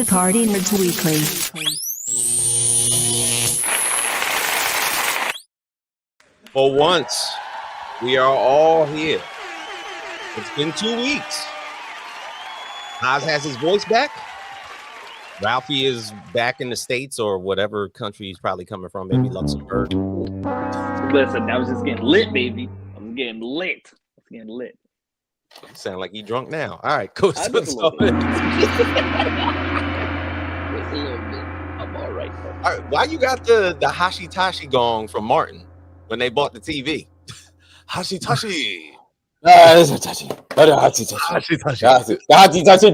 to Party Nerds Weekly. For once, we are all here. It's been 2 weeks. Oz has his voice back. Ralphie is back in the States or whatever country he's probably coming from, maybe Luxembourg. Listen, I was just getting lit, baby. I was getting lit. You sound like you drunk now. All right, cool. I just a little bit. Just a little bit. I'm all right. All right, why you got the Hashitashi gong from Martin when they bought the TV? Hashitashi. Hashitashi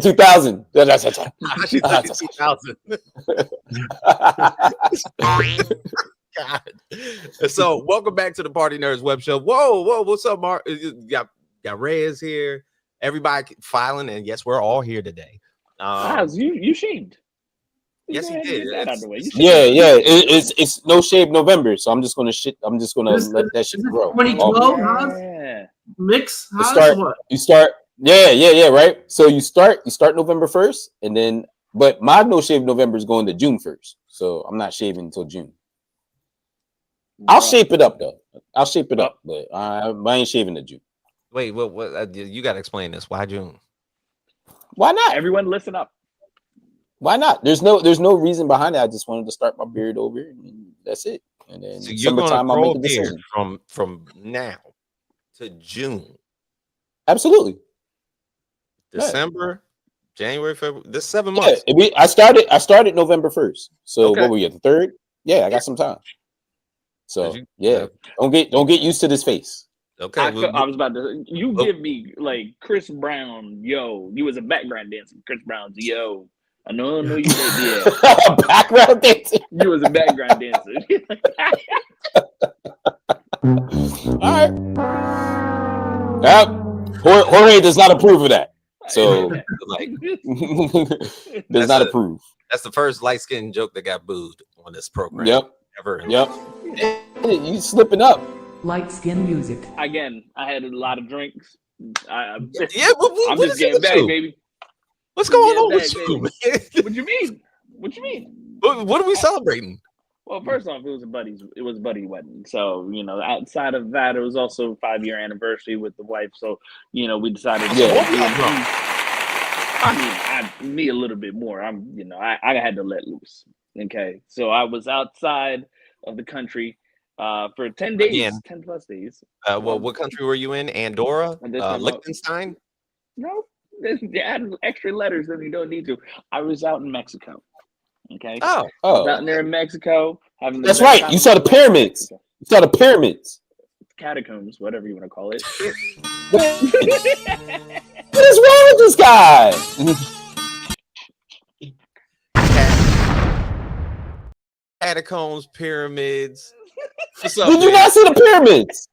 2000. Hashitashi 2000. God. So, welcome back to the Party Nerds Web Show. Whoa, what's up, Mark? Got Rez here. Everybody filing, and yes, we're all here today. You shamed. Yes, he did. It's no shave November, so I'm just gonna let that shit grow. 2012, yeah. Mix. You start. Right. So you start November 1st, and then but my no shave November is going to June 1st, so I'm not shaving until June. I'll shape it up though. But I ain't shaving to June. Wait, what? You got to explain this. Why June? Why not? Everyone, listen up. Why not? There's no reason behind it. I just wanted to start my beard over, and that's it. And then so you're going to grow a beard from now to June. Absolutely. December, January, February. This 7 months. Yeah, I started November 1st. So what were you, the 3rd? Yeah, I got some time. So don't get used to this face. Okay, I was about to. You give me like Chris Brown, yo. You was a background dancer. Chris Brown's yo. I know you did. Yeah. Background dancer. You was a background dancer. All right. Jorge does not approve of that. So like does not approve. That's the first light skinned joke that got booed on this program. Yep. Ever. Yep. You slipping up. Light skin music. Again, I had a lot of drinks. I'm what just getting back, baby. What's going on with you? What you mean? What are we celebrating? Well, first off, it was a buddy wedding. So, outside of that, it was also a 5-year anniversary with the wife. So, we decided me a little bit more. I had to let loose. Okay. So I was outside of the country for 10 days, again, 10 plus days. What country were you in? Andorra? Liechtenstein? No, they add extra letters than you don't need to. I was out in Mexico. Okay. Oh. Out there in Mexico, having. That's right. You saw the pyramids. Catacombs, whatever you want to call it. What is wrong with this guy? Catacombs, pyramids. Did you not see the pyramids?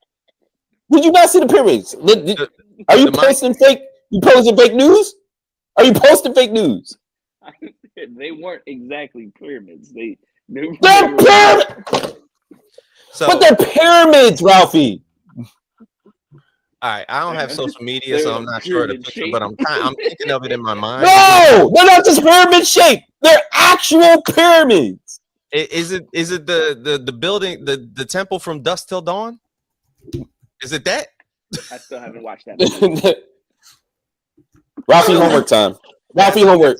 Are you posting fake? You posting fake news? Are you posting fake news? They weren't exactly pyramids. They're pyramids. But they're pyramids, Ralphie. All right, I don't have social media, so I'm not sure of the picture, but I'm thinking of it in my mind. No, they're not just pyramid shaped. They're actual pyramids. Is it the building, the temple from Dusk Till Dawn? Is it that? I still haven't watched that. Ralphie, homework time. Ralphie homework.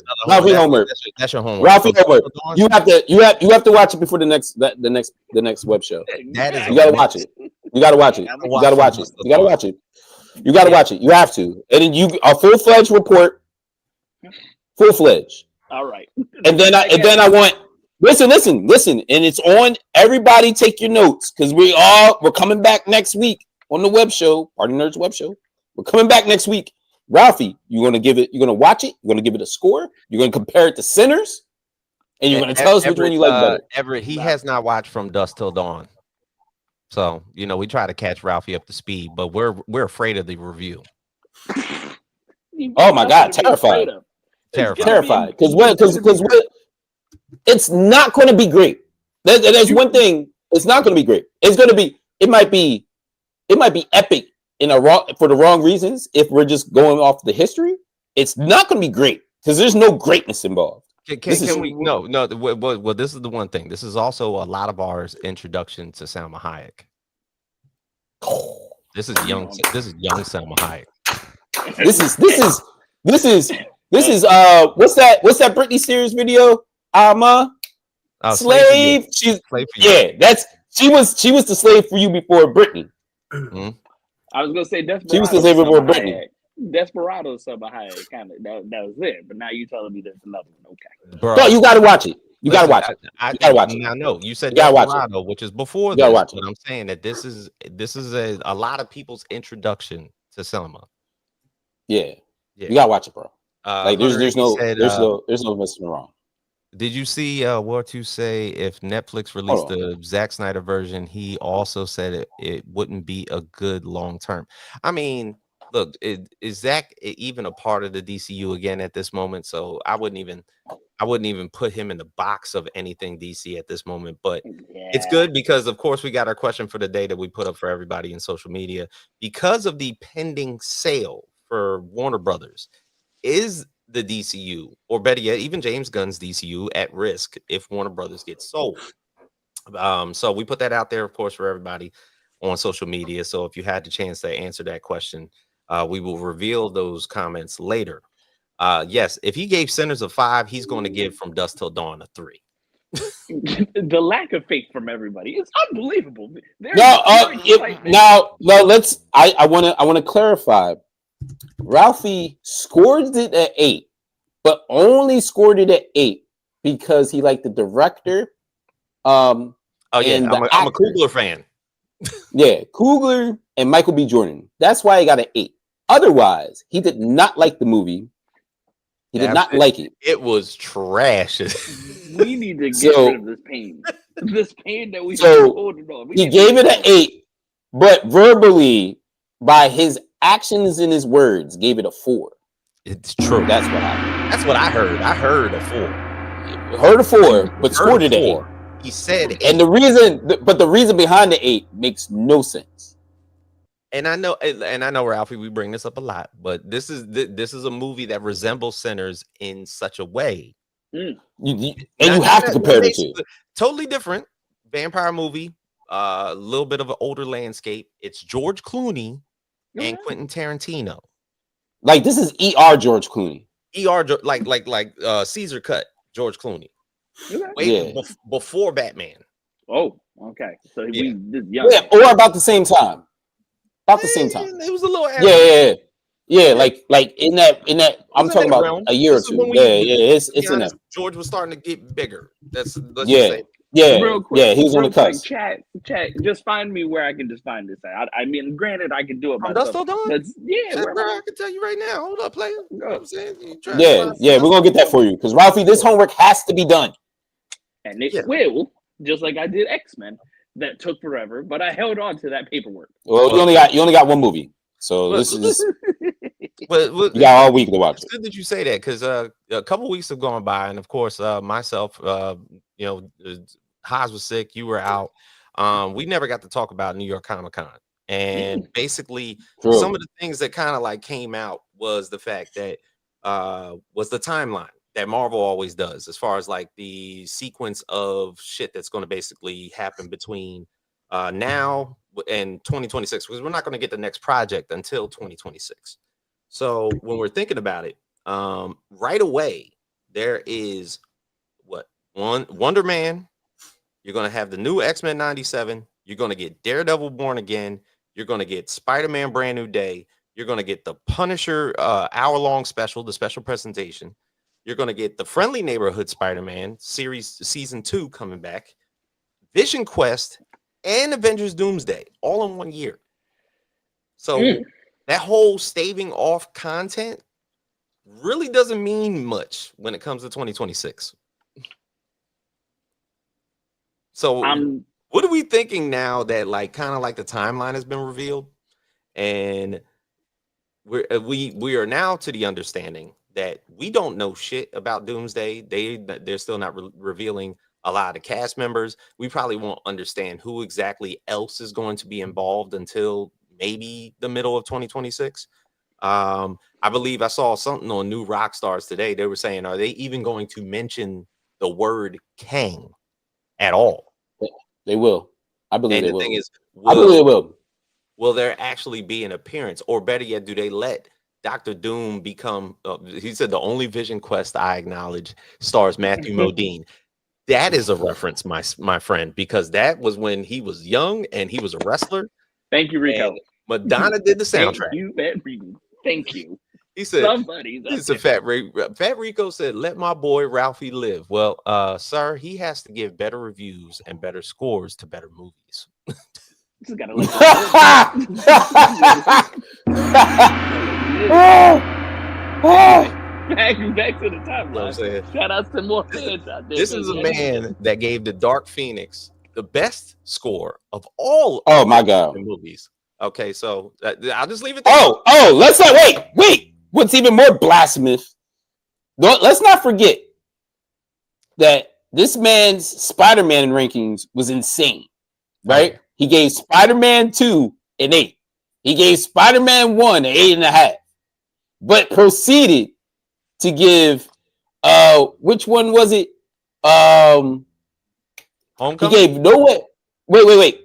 That's your homework. Ralphie homework. You have to watch it before the next web show. You gotta watch it. You gotta watch it. You have to. And then a full-fledged report. Full-fledged. All right. And then I want listen. And it's on. Everybody take your notes because we're coming back next week on the web show, Party Nerds Web Show. We're coming back next week. Ralphie, you're gonna watch it, you're gonna give it a score, you're gonna compare it to Sinners, and you're gonna tell us which one you like better. He has not watched From Dusk Till Dawn. So, we try to catch Ralphie up to speed, but we're afraid of the review. Oh my God, terrified. Because it's not going to be great. There's one thing. It's not going to be great. It might be epic for the wrong reasons. If we're just going off the history, it's not going to be great because there's no greatness involved. Can we? No. Well, this is the one thing. This is also a lot of our introduction to Salma Hayek. This is young Salma Hayek. This is what's that Britney Spears video? Slave. She's slave for you. She was the slave for you before Britney. Mm-hmm. I was gonna say Desperado. She was the slave before Britney. Desperado Salma Hayek kind of that was it, but now you telling me there's another one. Okay, bro, no, you got to watch it. You got to watch it. You got to watch it. I know you said Desperado, which is before this, but I'm saying that this is a lot of people's introduction to Selma. Yeah. You got to watch it, bro. Like there's no messing around. Did you see what you say? If Netflix released the Zack Snyder version, he also said it wouldn't be a good long term. I mean, look, is Zack even a part of the DCU again at this moment? So I wouldn't even put him in the box of anything DC at this moment. But it's good because, of course, we got our question for the day that we put up for everybody in social media because of the pending sale for Warner Brothers. Is the DCU, or better yet, even James Gunn's DCU, at risk if Warner Brothers gets sold? So we put that out there, of course, for everybody on social media. So if you had the chance to answer that question, we will reveal those comments later. Yes, if he gave Sinners a 5, he's going to give From Dusk Till Dawn a 3. The lack of faith from everybody is unbelievable. I want to clarify. Ralphie scored it at 8, but only scored it at 8 because he liked the director. I'm a Coogler fan. Yeah, Coogler and Michael B. Jordan. That's why he got an 8. Otherwise, he did not like the movie. He did not like it. It was trash. We need to get rid of this pain. This pain that we holding on. He gave it an 8, but verbally, by his actions and his words, gave it a 4. It's true. That's what I heard. I heard a 4. Heard a 4, but scored it at 8. He said 8. And the reason behind the 8 makes no sense. And I know, Ralphie, we bring this up a lot, but this is a movie that resembles Sinners in such a way. You have to compare the two. Totally different vampire movie. A little bit of an older landscape. It's George Clooney and Quentin Tarantino. Like this is ER George Clooney. Like Caesar cut George Clooney. Before Batman. Oh, okay. So we just young. Yeah, or about the same time. About the same time. It was a little Yeah, like in that I'm talking about a year or two. It's in that. George was starting to get bigger. Let's just say. Real quick, he was on the cusp. Chat, just find me where I can just find this at. I mean, granted, I can do it myself. Still done? I can tell you right now. Hold up, player. You know what I'm saying? We're gonna get that for you because Ralphie, this homework has to be done, and it will, just like I did X-Men. That took forever, but I held on to that paperwork. Well, you only got one movie, so this is. But you got all week to watch. It's good that you say that because a couple weeks have gone by, and of course, myself, Haas was sick. You were out. We never got to talk about New York Comic-Con, and basically, some of the things that kind of like came out was the fact that was the timeline that Marvel always does, as far as like the sequence of shit that's going to basically happen between now and 2026, because we're not going to get the next project until 2026. So when we're thinking about it, right away, there is Wonder Man. You're going to have the new X-Men 97. You're going to get Daredevil Born Again. You're going to get Spider-Man Brand New Day. You're going to get the Punisher hour-long special, the special presentation. You're going to get the Friendly Neighborhood Spider-Man season 2 coming back, Vision Quest, and Avengers Doomsday all in 1 year. So that whole staving off content really doesn't mean much when it comes to 2026. So what are we thinking now that like kind of like the timeline has been revealed, and we are now to the understanding that we don't know shit about Doomsday. They're still not revealing a lot of the cast members. We probably won't understand who exactly else is going to be involved until maybe the middle of 2026. I believe I saw something on New Rockstars today. They were saying, are they even going to mention the word Kang at all? They will. I believe And they the will. thing is, I believe they will. Will there actually be an appearance, or better yet, do they let Dr. Doom become? He said the only Vision Quest I acknowledge stars Matthew Modine. That is a reference, my friend, because that was when he was young and he was a wrestler. Thank you, Rico. Madonna did the soundtrack. Thank you. He said, Somebody's "It's a Fat Rico said, let my boy Ralphie live." Well, sir, he has to give better reviews and better scores to better movies. Just gotta let back to the timeline. You know what I'm saying? Shout out to more fans out there. This is a man that gave the Dark Phoenix the best score of all. Oh my God! Movies. Okay, so I'll just leave it there. Let's not wait. What's even more blasphemous? Let's not forget that this man's Spider-Man rankings was insane, right? Okay. He gave Spider-Man 2 an 8. He gave Spider-Man 1 an 8.5, but proceeded to give which one was it? Homecoming. He gave wait.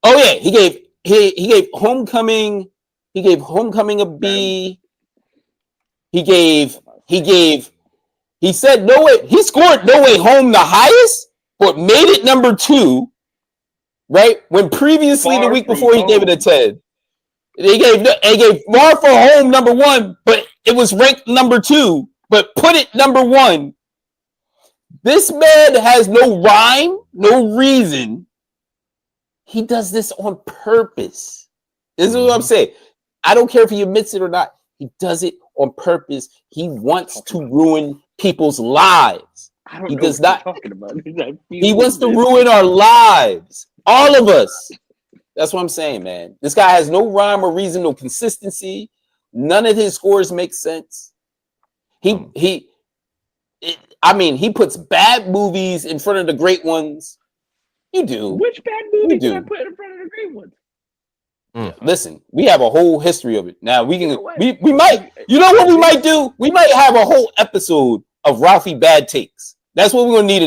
Oh yeah, he gave Homecoming. He gave Homecoming a B. He said No Way. He scored No Way Home the highest, but made it number 2. Right when previously the week before he gave it a 10. He gave Far From Home number 1, but it was ranked number 2, but put it number 1. This man has no rhyme, no reason. He does this on purpose. This is what I'm saying. I don't care if he admits it or not. He does it on purpose. He wants to ruin people's lives. He does not. He wants to ruin our lives. All of us. That's what I'm saying, man. This guy has no rhyme or reason, no consistency. None of his scores make sense. He puts bad movies in front of the great ones. You do. Which bad movie did I put in front of the great ones? Listen, we have a whole history of it. Now we can we might, you know what we might do? We might have a whole episode of Ralphie bad takes. That's what we're gonna need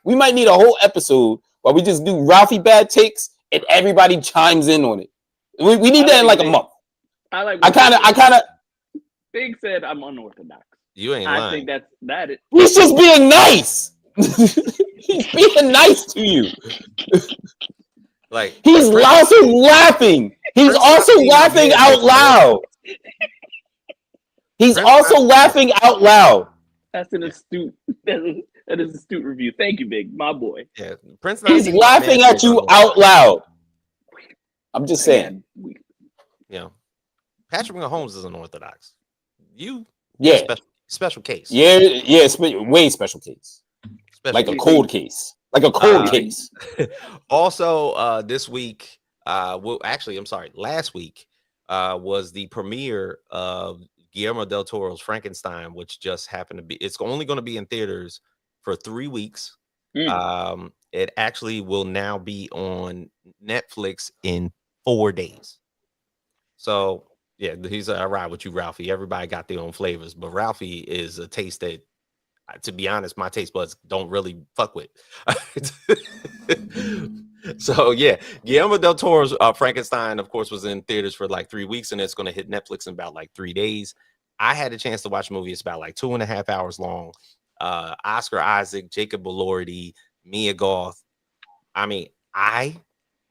we might need a whole episode where we just do Ralphie bad takes and everybody chimes in on it. We need that in like a month. I kind of Big said I'm unorthodox. You ain't lying. I think that is. He's just being nice. He's being nice to you. Like he's also laughing. He's also laughing out loud. He's also laughing out loud. That's an astute. That is astute review. Thank you, Big, my boy. Yeah, Prince. He's laughing at you out loud. I'm just saying. Yeah, Patrick Mahomes is unorthodox. You, special case. Yeah, way special case. Like a cold case. Like a cold case. Also, this week, last week was the premiere of Guillermo del Toro's Frankenstein, which just happened to be. It's only going to be in theaters for 3 weeks. It actually will now be on Netflix in 4 days. So yeah, he's I ride with you, Ralphie. Everybody got their own flavors, but Ralphie is a taste that, to be honest, my taste buds don't really fuck with. So yeah, Guillermo del Toro's Frankenstein, of course, was in theaters for like 3 weeks, and it's going to hit Netflix in about like 3 days. I had a chance to watch the movie. It's about like 2.5 hours long. Oscar Isaac, Jacob Elordi, Mia Goth. I mean, I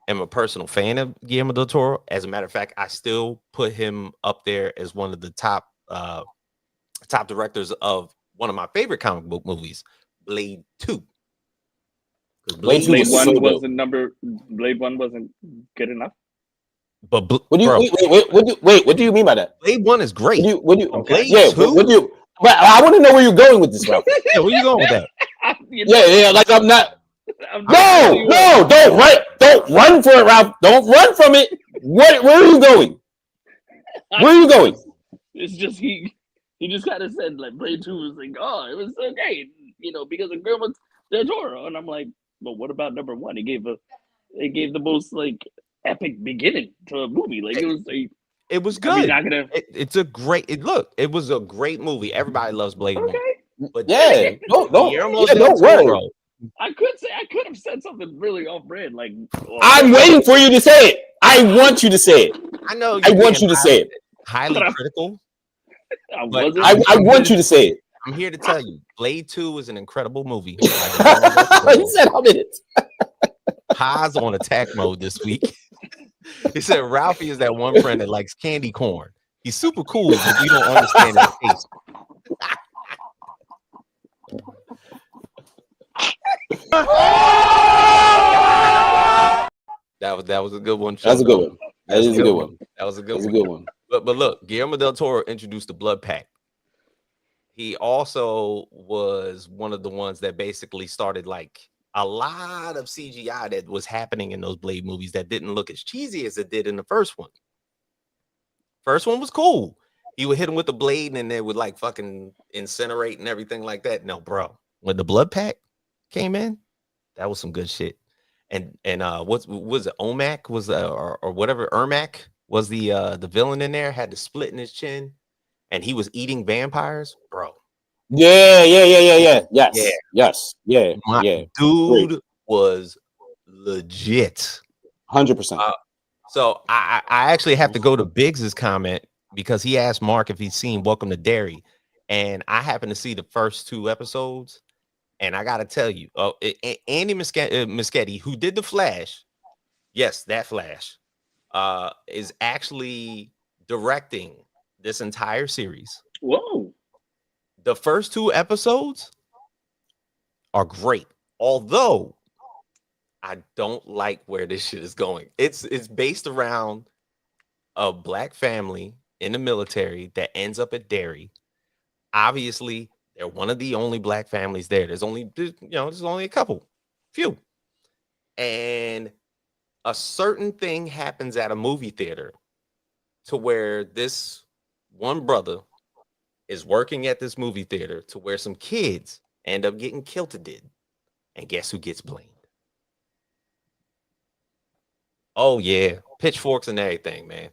am a personal fan of Guillermo del Toro. As a matter of fact, I still put him up there as one of the top directors of one of my favorite comic book movies, Blade 2. Blade 1 wasn't good enough. But what do you mean by that? Blade 1 is great. Blade 2? But I want to know where you're going with this, Ralph. Yeah, where you going with that? Like I'm not. No, don't run for it, Ralph. Don't run from it. Where are you going? Where are you going? It's just he just kind of said like Blade 2 was like, oh, it was so great, because of Guillermo del Toro, and I'm like, but what about number 1? It gave the most like epic beginning to a movie. Like it was It was I mean, good. I could have. It's a great. It was a great movie. Everybody loves Blade movie. Okay. But Yeah, don't Del worry. Toro. I could have said something really off brand. Like, I'm waiting for you to say it. I want you to say it. I know. I want you to say it. Highly critical. I But wasn't. I want you to say it. I'm here to tell you, Blade 2 is an incredible movie. He said, "How did it?" Haas on attack mode this week. He said Ralphie is that one friend that likes candy corn. He's super cool, but we don't understand his taste. That was a good one. That's a good one. That is a good one. That was a good That's one. a good one. But look, Guillermo del Toro introduced the Blood Pact. He also was one of the ones that basically started like a lot of CGI that was happening in those Blade movies that didn't look as cheesy as it did in the first one. First one was cool. He would hit him with the blade and they would like fucking incinerate and everything like that. No, bro. When the Blood Pact came in, that was some good shit. And what was it? Omac was or whatever. Ermac was the villain in there. Had the split in his chin, and he was eating vampires, bro. Yeah. Yes. Dude Great. was legit. 100%. So I actually have to go to Biggs's comment because he asked Mark if he's seen Welcome to Derry, and I happened to see the first 2 episodes, and I gotta tell you, Andy Muschietti, who did the Flash, yes, that Flash, is actually directing this entire series. Whoa. The first 2 episodes are great, although I don't like where this shit is going. It's based around a black family in the military that ends up at Derry. Obviously, they're one of the only black families there. There's only a couple, few. And a certain thing happens at a movie theater to where this one brother is working at this movie theater to where some kids end up getting kilted. And guess who gets blamed? Oh yeah, pitchforks and everything, man.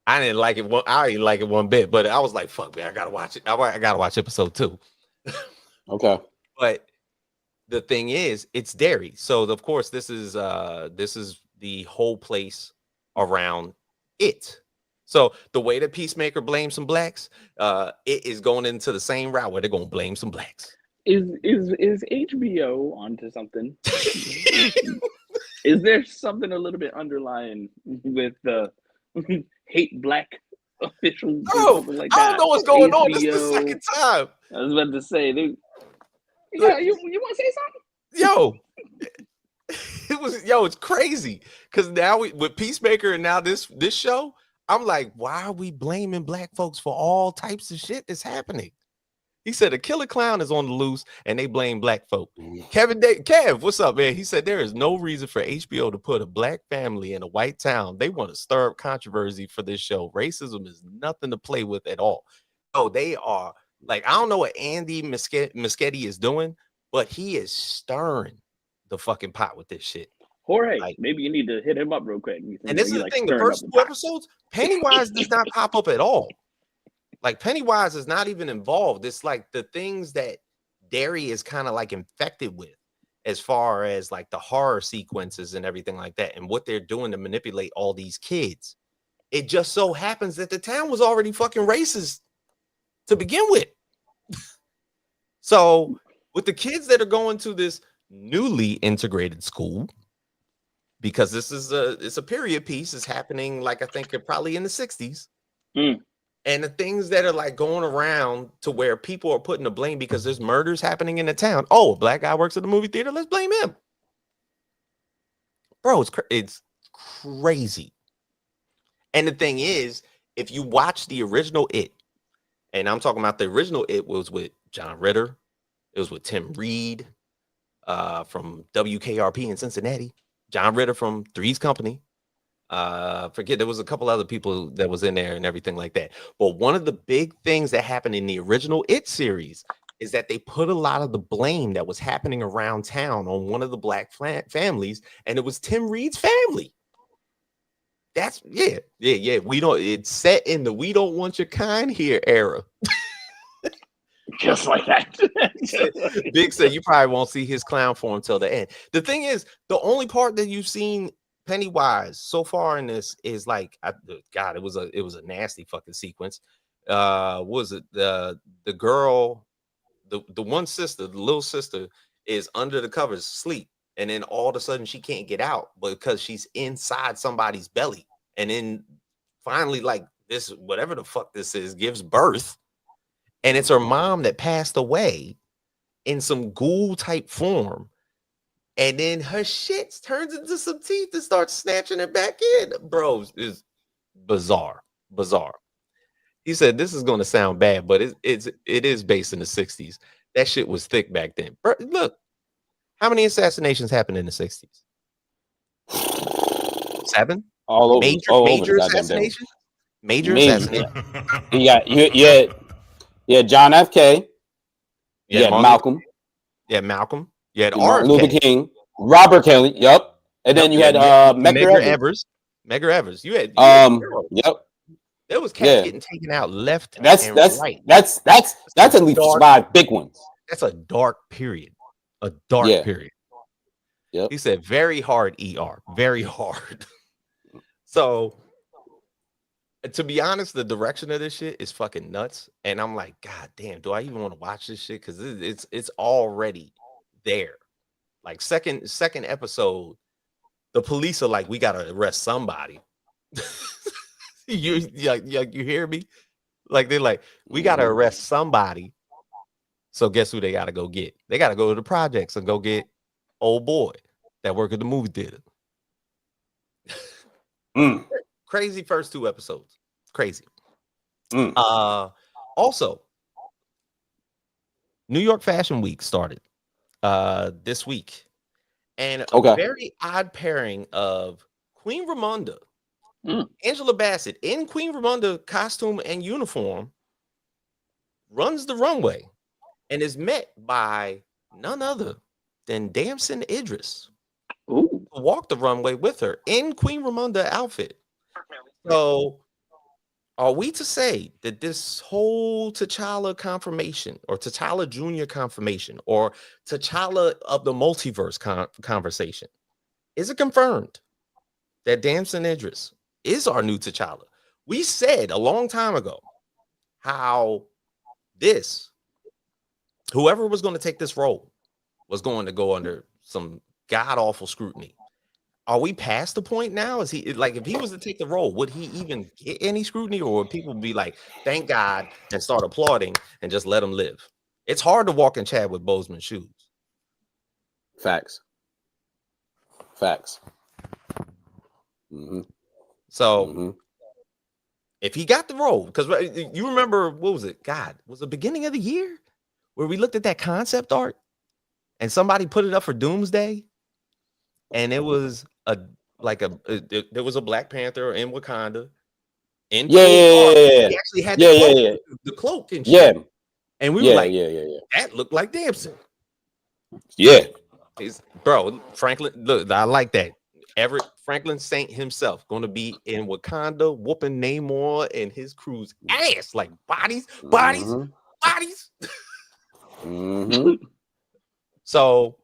I didn't like it. I didn't like it one bit, but I was like, "Fuck, man, I gotta watch it. I gotta watch episode 2." Okay. But the thing is, it's Derry, so of course this is the whole place around it. So the way that Peacemaker blames some blacks, it is going into the same route where they're gonna blame some blacks. Is HBO onto something? Is there something a little bit underlying with the hate black officials? Oh, something like I that? don't know what's going on. HBO, This is the second time. I was about to say, you want to say something? It's crazy because now with Peacemaker and now this show, I'm like, why are we blaming black folks for all types of shit that's happening? He said a killer clown is on the loose and they blame black folk. Kev, what's up, man? He said there is no reason for HBO to put a black family in a white town. They want to stir up controversy for this show. Racism is nothing to play with at all. Oh, they are like, I don't know what Andy Muschietti is doing, but he is stirring the fucking pot with this shit. Jorge, Like, maybe you need to hit him up real quick. And this is the thing, the first 2 episodes, Pennywise does not pop up at all. Like Pennywise is not even involved. It's like the things that Derry is kind of like infected with as far as like the horror sequences and everything like that and what they're doing to manipulate all these kids. It just so happens that the town was already fucking racist to begin with. So with the kids that are going to this newly integrated school, because this is it's a period piece, is happening like I think probably in the 60s. And the things that are like going around to where people are putting the blame because there's murders happening in the town. Oh, a black guy works at the movie theater. Let's blame him. Bro, it's crazy. And the thing is, if you watch the original It, and I'm talking about the original It was with John Ritter. It was with Tim Reed from WKRP in Cincinnati. John Ritter from Three's Company. Forget, there was a couple other people that was in there and everything like that. But one of the big things that happened in the original It series is that they put a lot of the blame that was happening around town on one of the black families, and it was Tim Reed's family. That's yeah. We don't. It's set in the "we don't want your kind here" era. Just like that. Big said you probably won't see his clown form till the end. The thing is, the only part that you've seen Pennywise so far in this is like, God, it was a nasty fucking sequence. Was it the girl, the one sister, the little sister is under the covers asleep, and then all of a sudden she can't get out because she's inside somebody's belly, and then finally, like, this, whatever the fuck this is, gives birth. And it's her mom that passed away in some ghoul type form. And then her shit turns into some teeth and starts snatching it back in. Bro, is bizarre. He said this is going to sound bad, but it is based in the 60s. That shit was thick back then. Bro, look, how many assassinations happened in the 60s? 7? All over. Major assassination? Major assassination. Yeah, John F. K. Yeah, Malcolm. Yeah, Malcolm. You had Martin Luther King, Robert Kelly. Yep. And then you had Medgar Evers. Medgar Evers. You had yep. There was cats getting taken out left and right. That's at least 5 big ones. That's a dark period. A dark period. Yep. He said very hard ER. Very hard. So, to be honest, the direction of this shit is fucking nuts. And I'm like, God damn, do I even want to watch this shit? Because it's already there. Like second episode, the police are like, we gotta arrest somebody. you hear me? Like, they're like, we gotta arrest somebody. So guess who they gotta go get? They gotta go to the projects and go get old boy that work at the movie theater. Crazy first 2 episodes. Crazy. Also, New York Fashion Week started this week, and a very odd pairing of Queen Ramonda, Angela Bassett in Queen Ramonda costume and uniform, runs the runway and is met by none other than Damson Idris, who walked the runway with her in Queen Ramonda outfit. So, are we to say that this whole T'Challa confirmation, or T'Challa Jr. confirmation, or T'Challa of the multiverse conversation, is it confirmed that Damson Idris is our new T'Challa? We said a long time ago how whoever was going to take this role was going to go under some god-awful scrutiny. Are we past the point now? Is he like, if he was to take the role, would he even get any scrutiny, or would people be like, thank God, and start applauding and just let him live? It's hard to walk in Chadwick Boseman's shoes. Facts. So if he got the role, because you remember, what was it? God, was it beginning of the year where we looked at that concept art and somebody put it up for Doomsday, and it was there was a Black Panther in Wakanda. In he actually had the cloak and shit. And we were like, that looked like Damson. Yeah. Bro, Franklin, look, I like that. Everett Franklin Saint himself going to be in Wakanda whooping Namor and his crew's ass, like bodies. So,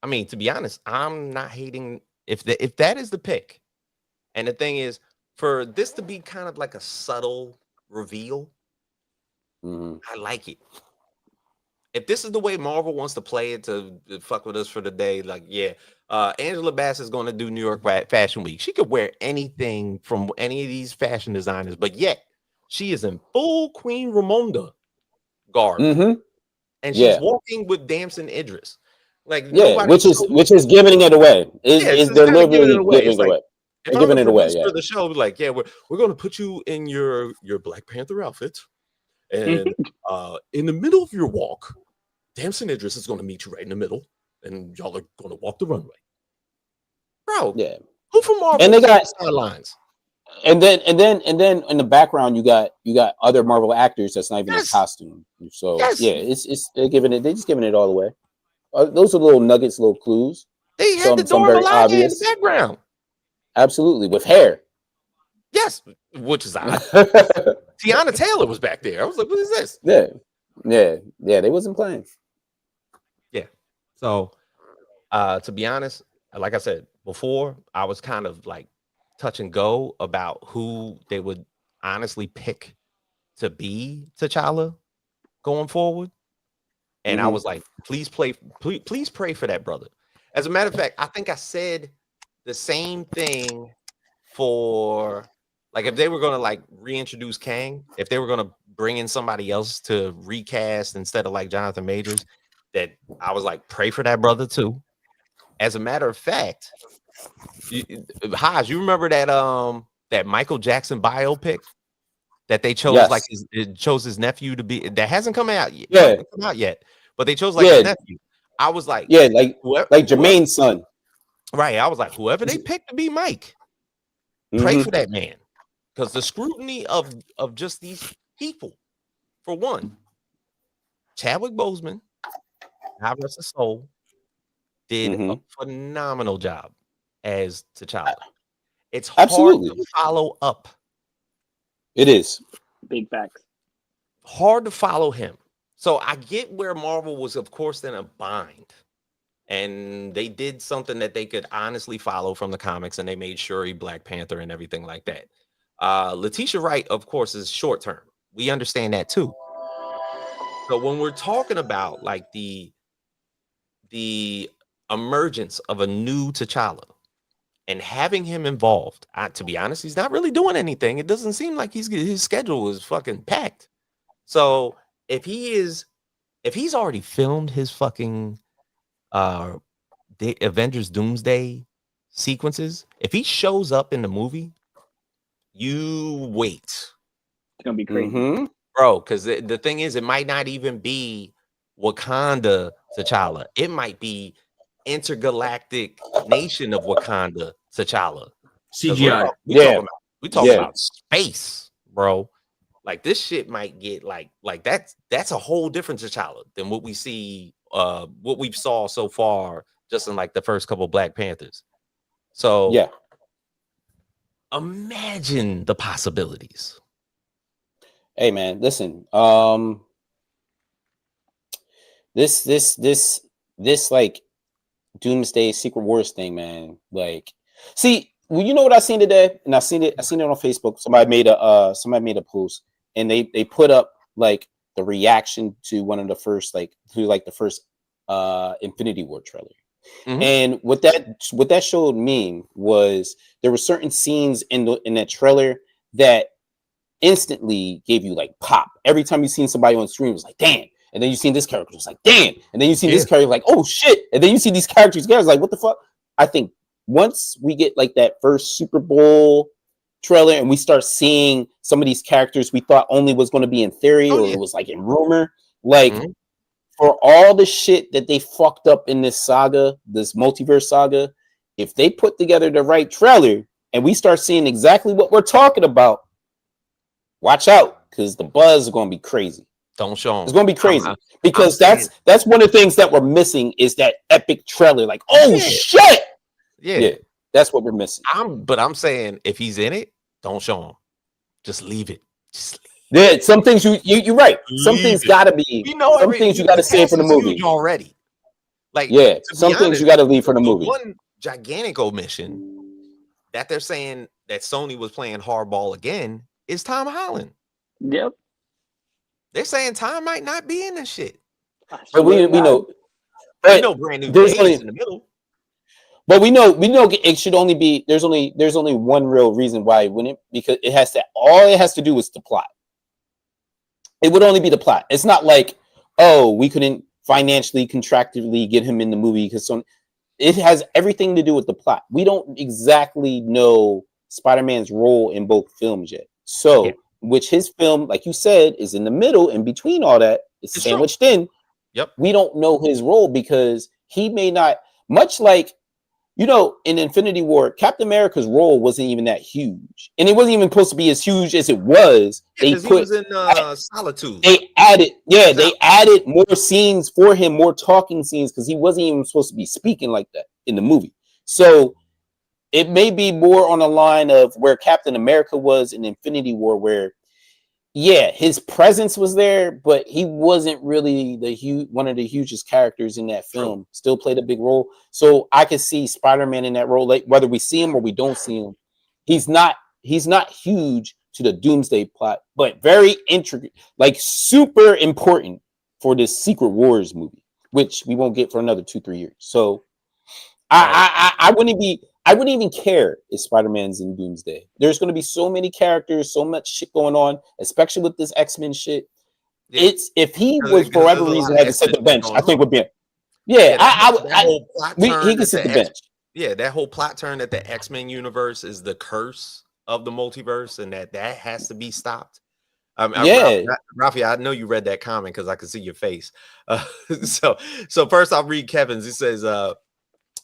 I mean, to be honest, I'm not hating if that is the pick. And the thing is, for this to be kind of like a subtle reveal, I like it. If this is the way Marvel wants to play it to fuck with us for the day, like, Angela Bassett is going to do New York Fashion Week. She could wear anything from any of these fashion designers, but yet she is in full Queen Ramonda garb, and she's walking with Damson Idris. Like, which is giving it away. They're literally giving it away. They're giving it away. For the show, like, we're going to put you in your Black Panther outfit, and in the middle of your walk, Damson Idris is going to meet you right in the middle, and y'all are going to walk the runway, bro. Yeah, who from Marvel? And they got sidelines. And then in the background, you got other Marvel actors that's not even in costume. So they're just giving it all away. Those are little nuggets, little clues. They had the Dora Milaje in the background. Absolutely, with hair. Yes, which is odd. Tiana Taylor was back there. I was like, what is this? Yeah. They wasn't playing. Yeah. So, to be honest, like I said before, I was kind of like touch and go about who they would honestly pick to be T'Challa going forward. And I was like, please pray for that brother. As a matter of fact, I think I said the same thing for like if they were gonna like reintroduce Kang, if they were gonna bring in somebody else to recast instead of like Jonathan Majors, that I was like, pray for that brother too. As a matter of fact, Haj, you remember that Michael Jackson biopic that they chose like chose his nephew to be, that hasn't come out yet. Yeah. Come out yet, but they chose like his nephew. I was like, like Jermaine's son. Right. I was like, whoever they picked to be Mike, pray for that man. Because the scrutiny of just these people, for one, Chadwick Boseman, God rest his soul, did a phenomenal job as T'Challa. It's hard to follow up. It is. Big facts. Hard to follow him. So I get where Marvel was, of course, in a bind. And they did something that they could honestly follow from the comics, and they made Shuri Black Panther and everything like that. Letitia Wright, of course, is short term. We understand that too. So when we're talking about like the emergence of a new T'Challa and having him involved, to be honest, he's not really doing anything. It doesn't seem like his schedule is fucking packed. So if he's already filmed his fucking the Avengers Doomsday sequences, if he shows up in the movie, you wait. It's gonna be crazy, bro. Because the thing is, it might not even be Wakanda T'Challa. It might be intergalactic nation of Wakanda T'Challa. CGI. We talking about space, bro. Like this shit might get like that's a whole different T'Challa than what we see, what we've saw so far just in like the first couple Black Panthers. So imagine the possibilities. Hey man, listen. This like Doomsday Secret Wars thing, man. Like, see, well, you know what I seen today, and I seen it on Facebook. Somebody made a post, and they put up like the reaction to one of the first the first Infinity War trailer. And what that showed me was there were certain scenes in that trailer that instantly gave you like pop. Every time you seen somebody on screen, it was like, damn. And then you seen this character, it's like, damn. And then you see this character, like, oh shit. And then you see these characters, guys, like, what the fuck? I think once we get like that first Super Bowl trailer and we start seeing some of these characters we thought only was going to be in theory or it was like in rumor, like for all the shit that they fucked up in this saga, this multiverse saga, if they put together the right trailer and we start seeing exactly what we're talking about, watch out, because the buzz is going to be crazy. Don't show them. It's going to be crazy because that's one of the things that we're missing is that epic trailer. Like, oh shit, yeah, that's what we're missing. But I'm saying if he's in it, don't show him. Just leave it. Some things you're right. Some things gotta be. Some things you gotta save for the movie already. Like some things you gotta leave for the movie. One gigantic omission that they're saying that Sony was playing hardball again is Tom Holland. Yep. They're saying Tom might not be in this shit. But we know. We know brand new names in the middle. But we know it should only be there's only one real reason why it wouldn't, because all it has to do is the plot. It would only be the plot. It's not like, oh, we couldn't financially, contractually get him in the movie because it has everything to do with the plot. We don't exactly know Spider-Man's role in both films yet. So, which his film, like you said, is in the middle, in between all that, it's sandwiched in. Yep. We don't know his role because he may not, much like, in Infinity War, Captain America's role wasn't even that huge. And it wasn't even supposed to be as huge as it was. He was in Solitude. They added more scenes for him, more talking scenes, because he wasn't even supposed to be speaking like that in the movie. So it may be more on the line of where Captain America was in Infinity War, where yeah, his presence was there, but he wasn't really one of the hugest characters in that film. Still played a big role. So I could see Spider-Man in that role, like whether we see him or we don't see him. He's not huge to the Doomsday plot, but very intricate, like super important for this Secret Wars movie, which we won't get for another 2-3 years. So I wouldn't even care if Spider-Man's in Doomsday. There's going to be so many characters, so much shit going on, especially with this X-Men shit. Yeah. It's if he was for whatever reason had to sit the bench, I think would be he can sit the bench. Yeah, that whole plot turn that the X-Men universe is the curse of the multiverse, and that has to be stopped. Rafi, I know you read that comment because I can see your face. So first I'll read Kevin's. He says,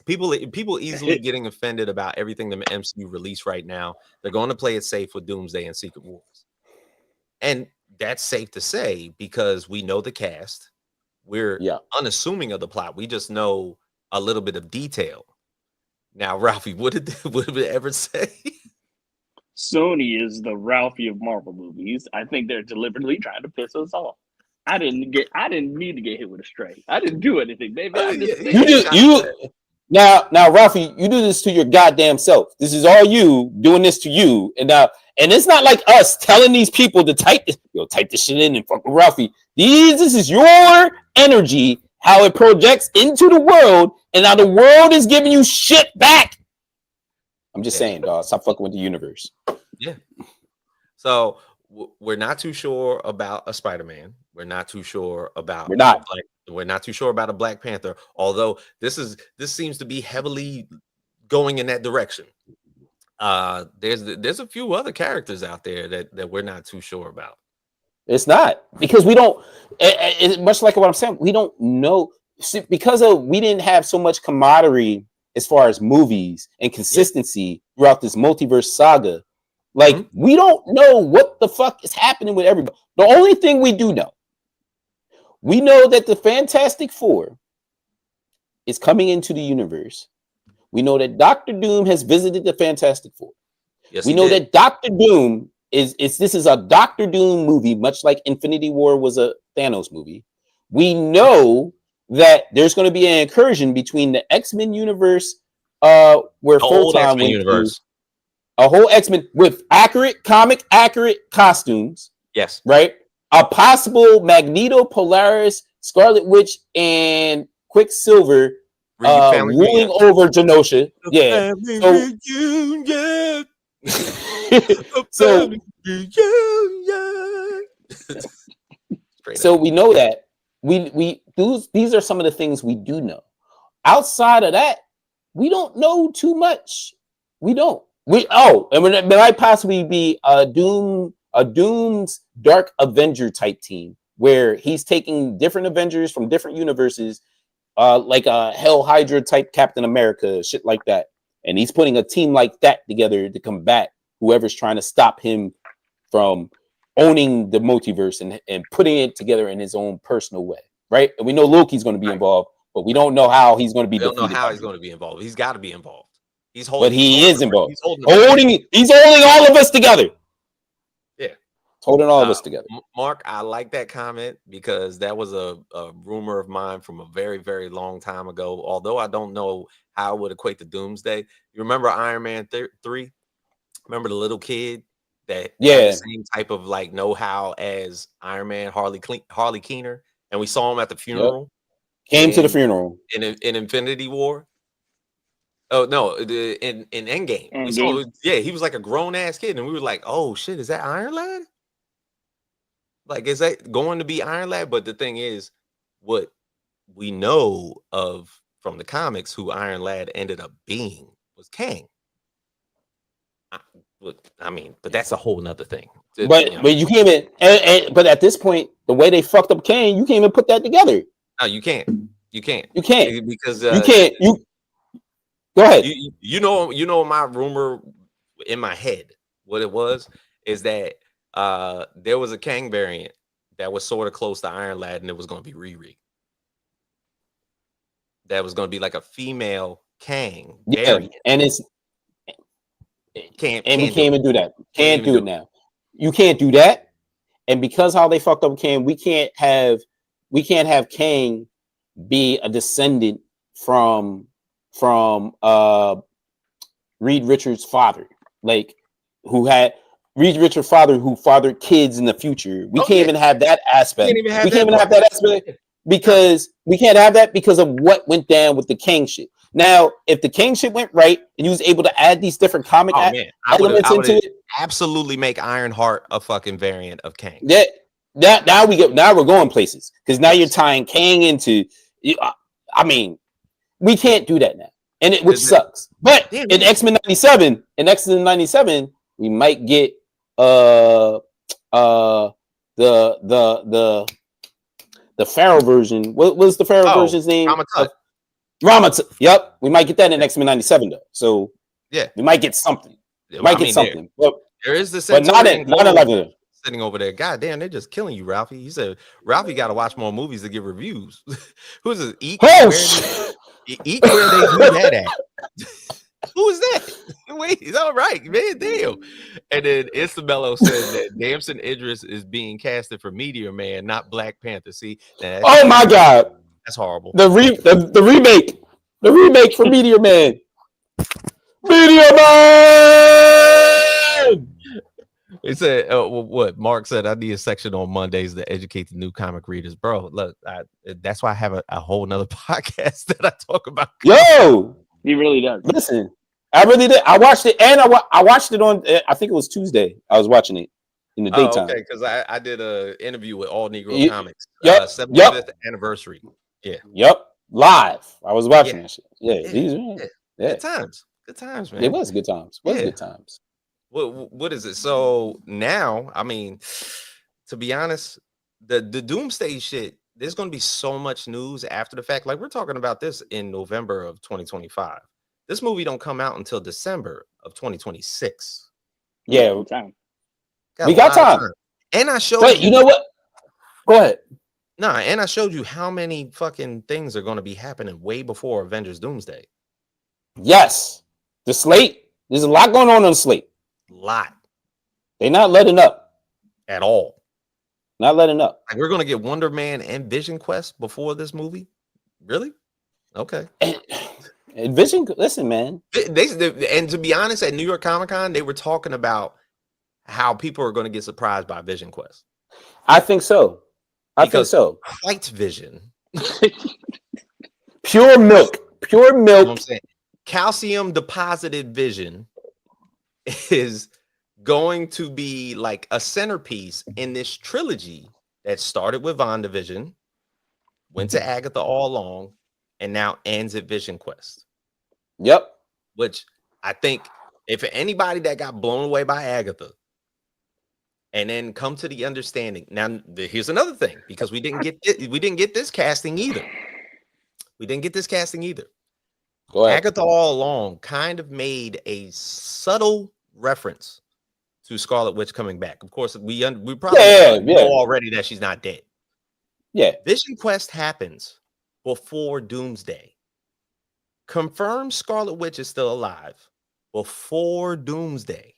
People easily getting offended about everything the MCU released right now. They're going to play it safe with Doomsday and Secret Wars. And that's safe to say because we know the cast. We're unassuming of the plot. We just know a little bit of detail. Now, Ralphie, what did it ever say? Sony is the Ralphie of Marvel movies. I think they're deliberately trying to piss us off. I didn't need to get hit with a stray. I didn't do anything, baby. Now, Ralphie, you do this to your goddamn self. This is all you doing this to you. And it's not like us telling these people to type this shit in and fuck with Ralphie. This is your energy, how it projects into the world, and now the world is giving you shit back. I'm just saying, dog. Stop fucking with the universe. Yeah. So we're not too sure about a Spider-Man. We're not too sure about. We're not too sure about a Black Panther. Although this seems to be heavily going in that direction. There's a few other characters out there that we're not too sure about. It's not because we don't. It's much like what I'm saying. We don't know because we didn't have so much camaraderie as far as movies and consistency throughout this multiverse saga. Like we don't know what the fuck is happening with everybody. The only thing we do know, we know that the Fantastic Four is coming into the universe. We know that Doctor Doom has visited the Fantastic Four. Yes, we know that Doctor Doom this is a Doctor Doom movie, much like Infinity War was a Thanos movie. We know that there's going to be an incursion between the X-Men universe, where full-time went universe. A whole X-Men with accurate costumes. Yes. Right? A possible Magneto, Polaris, Scarlet Witch, and Quicksilver ruling over Genosha. Yeah. So we know that. These are some of the things we do know. Outside of that, we don't know too much. We don't. And there might possibly be a Doom's Dark Avenger type team where he's taking different Avengers from different universes, like a Hell Hydra type Captain America, shit like that. And he's putting a team like that together to combat whoever's trying to stop him from owning the multiverse and putting it together in his own personal way, right? And we know Loki's going to be involved, but we don't know how he's going to be. We don't know how he's going to be involved. He's got to be involved. He's holding. But he is involved. He's holding all of us together. Yeah, holding all of us together. Mark, I like that comment because that was a rumor of mine from a very, very long time ago. Although I don't know how it would equate to Doomsday. You remember Iron Man 3? Remember the little kid that had the same type of like know-how as Iron Man, Harley Keener, and we saw him at the funeral. Came to the funeral in Infinity War. Oh no, in Endgame. So he was like a grown ass kid, and we were like, "Oh shit, is that Iron Lad? Like, is that going to be Iron Lad?" But the thing is, what we know from the comics, who Iron Lad ended up being was Kang. But that's a whole nother thing. But you can't even. But at this point, the way they fucked up Kang, you can't even put that together. No, you can't. You can't because you can't. Go ahead. You know my rumor in my head. What it was is that there was a Kang variant that was sort of close to Iron Lad, and it was going to be Riri. That was going to be like a female Kang variant. And it's Can't we do can't even do that. Can't even do it now. You can't do that. And because how they fucked up Kang, we can't have Kang be a descendant from Reed Richards' father, like who had Reed Richards' father who fathered kids in the future. We can't even have that aspect. Can't even have we can't that even have part. that aspect because we can't have that because of what went down with the Kang shit. Now, if the Kang shit went right and you was able to add these different comic elements into it, absolutely make Ironheart a fucking variant of Kang. now we're going places because now you're tying Kang into. I mean, we can't do that now, and which sucks. But in X-Men '97, we might get the Pharaoh version. What was the Pharaoh version's name? Ramatut. Yep, we might get that in X-Men '97 though. So yeah, we might get something. There is the but not in 11. Sitting over there. God damn, they're just killing you, Ralphie. He said Ralphie got to watch more movies to get reviews. Who's this? Eat where they do that at. Who is that? Wait, it's all right, man. Damn. And then Isabello said that Damson Idris is being casted for Meteor Man, not Black Panther. See, oh my god, that's horrible. The remake for Meteor Man. Meteor Man. He said, what Mark said, I need a section on Mondays to educate the new comic readers. Bro, look, that's why I have a whole nother podcast that I talk about. Yo, he really does. Listen, I really did. I watched it, and I watched it on, I think it was Tuesday. I was watching it in the daytime. Okay, because I did an interview with All Negro Comics. 75th anniversary. Yeah. Yep. Live. I was watching that shit. Yeah. Good times. Good times, man. It was good times. Good times. What is it? So now, I mean, to be honest, the Doomsday shit, there's going to be so much news after the fact. Like, we're talking about this in November of 2025. This movie don't come out until December of 2026. Yeah. We got time. And I showed you. You know what? Go ahead. Nah, and I showed you how many fucking things are going to be happening way before Avengers Doomsday. Yes. The slate. There's a lot going on the slate. Lot. They're not letting up. At all. Not letting up. Like, we're going to get Wonder Man and Vision Quest before this movie? Really? Okay. And Vision, listen, man. And to be honest, at New York Comic Con, they were talking about how people are going to get surprised by Vision Quest. I think so. White Vision. Pure milk. Pure milk. You know what I'm saying? Calcium deposited Vision is going to be like a centerpiece in this trilogy that started with WandaVision, went to Agatha all along, and now ends at Vision Quest. Yep. Which I think if anybody that got blown away by Agatha and then come to the understanding. Now, here's another thing, because we didn't get this casting either. Go ahead. Agatha all along kind of made a subtle reference to Scarlet Witch coming back. Of course, we probably know already that she's not dead. Yeah. Vision Quest happens before Doomsday. Confirm Scarlet Witch is still alive before Doomsday.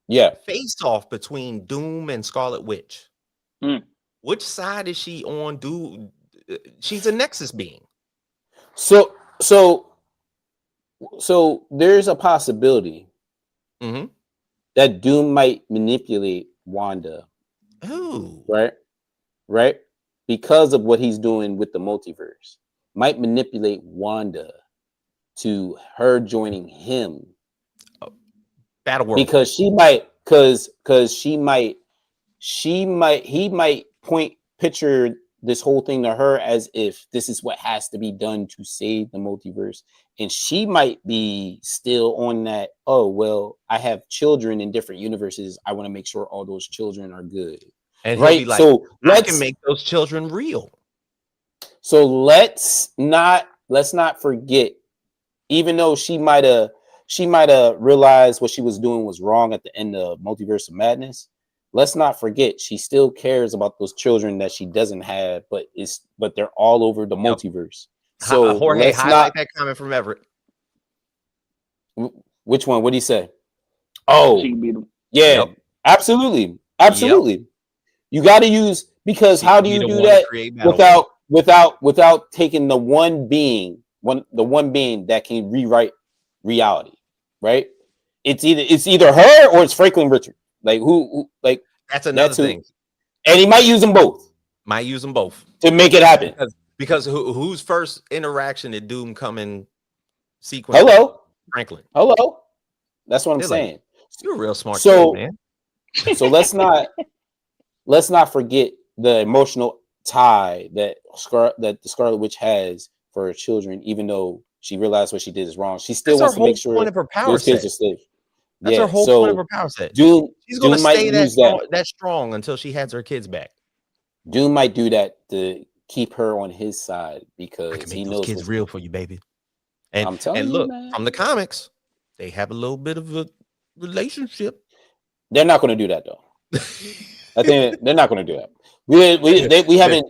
Yeah. Face off between Doom and Scarlet Witch. Which side is she on? She's a Nexus being. So there's a possibility that Doom might manipulate Wanda. Oh, right, because of what he's doing with the multiverse, might manipulate Wanda to her joining him. Battle World. Because he might picture this whole thing to her as if this is what has to be done to save the multiverse. And she might be still on that, oh, well, I have children in different universes. I want to make sure all those children are good. And right. Like, so I can make those children real. So let's not forget, even though she might have realized what she was doing was wrong at the end of Multiverse of Madness. Let's not forget, she still cares about those children that she doesn't have, but they're all over the multiverse. So Jorge, highlight that comment from Everett. Which one? What did he say? Oh, She can be the yeah, Yep. absolutely. You got to use, because She how could do be you the do one to that create Battlefield. without taking the one being that can rewrite reality, right? It's either her or it's Franklin Richard. Like who like That's another that's who, thing. and he might use them both Might use them both to make it happen. because whose first interaction did Doom come in sequence? Hello, Franklin. that's what I'm They're like, saying. you're a real smart So kid, man. so let's not forget the emotional tie that the Scarlet Witch has for her children, even though she realized what she did is wrong. She still That's her wants to make whole sure point of her power those kids set. are safe. That's her Yeah, whole point of her so power set. Doom She's gonna might stay use that. that strong until she has her kids back. Doom might do that to keep her on his side I because can he make those knows kids what's real good. for you, baby. I'm telling And you, look, man. from the comics, they have a little bit of a relationship. They're not going to do that though. I think they're not going to do that. We haven't.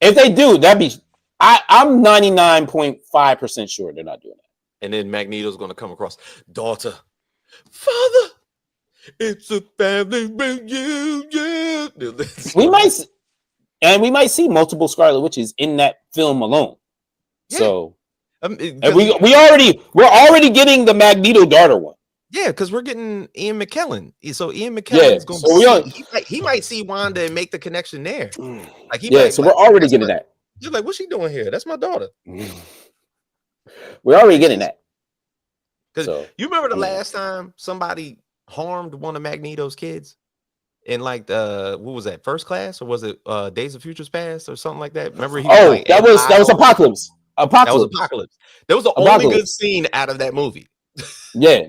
If they do, that'd be. I'm 99.5% sure they're not doing that. And then Magneto's gonna come across, daughter, father, it's a family reunion. We might see multiple Scarlet Witches in that film alone. Yeah. So and we're already getting the Magneto daughter one. Yeah, because we're getting Ian McKellen. So Ian Yeah, McKellen's going so to he might see Wanda and make the connection there. Like he yeah, might, so like, we're already that's getting my- that. You're like, what's she doing here? That's my daughter. We're already getting that. Because So you remember the last time somebody harmed one of Magneto's kids in like what was that, First Class, or was it Days of Futures Past or something like that? Remember he was like, that was Apocalypse. That was Apocalypse. That was the only good scene out of that movie. Yeah.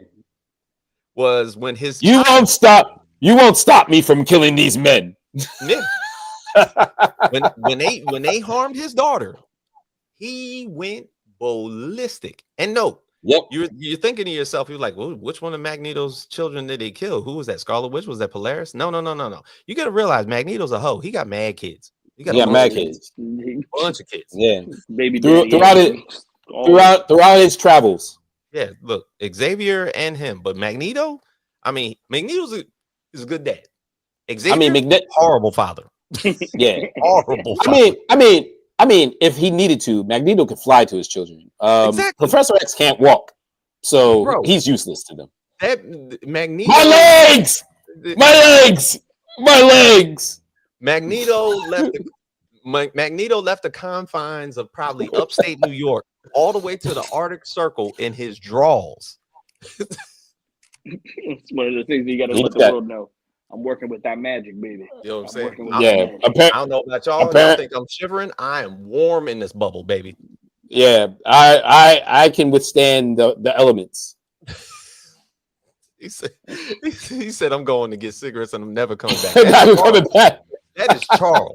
Was when his You won't stop me from killing these men. Yeah. when they harmed his daughter, he went ballistic. And no, yep, you're thinking to yourself, you're like, well, which one of Magneto's children did they kill? Who was that? Scarlet Witch? Was that Polaris? No. You gotta realize Magneto's a hoe. He got mad kids. He got mad kids. Bunch of kids. Yeah, baby throughout his travels. Yeah, look, Xavier and him, but Magneto, I mean, Magneto's is a good dad. Xavier, horrible father. Yeah, horrible father. I mean, if he needed to, Magneto could fly to his children. Exactly. Professor X can't walk, so Bro, he's useless to them. That Magneto, my legs. Magneto left the confines of probably upstate New York all the way to the Arctic Circle in his drawers. It's one of the things you got to let the world know. I'm working with that magic, baby. You know what I'm saying? Yeah, I don't know about y'all. Y'all think I'm shivering? I am warm in this bubble, baby. Yeah, I can withstand the elements. He said I'm going to get cigarettes and I'm never coming back. That is Charles.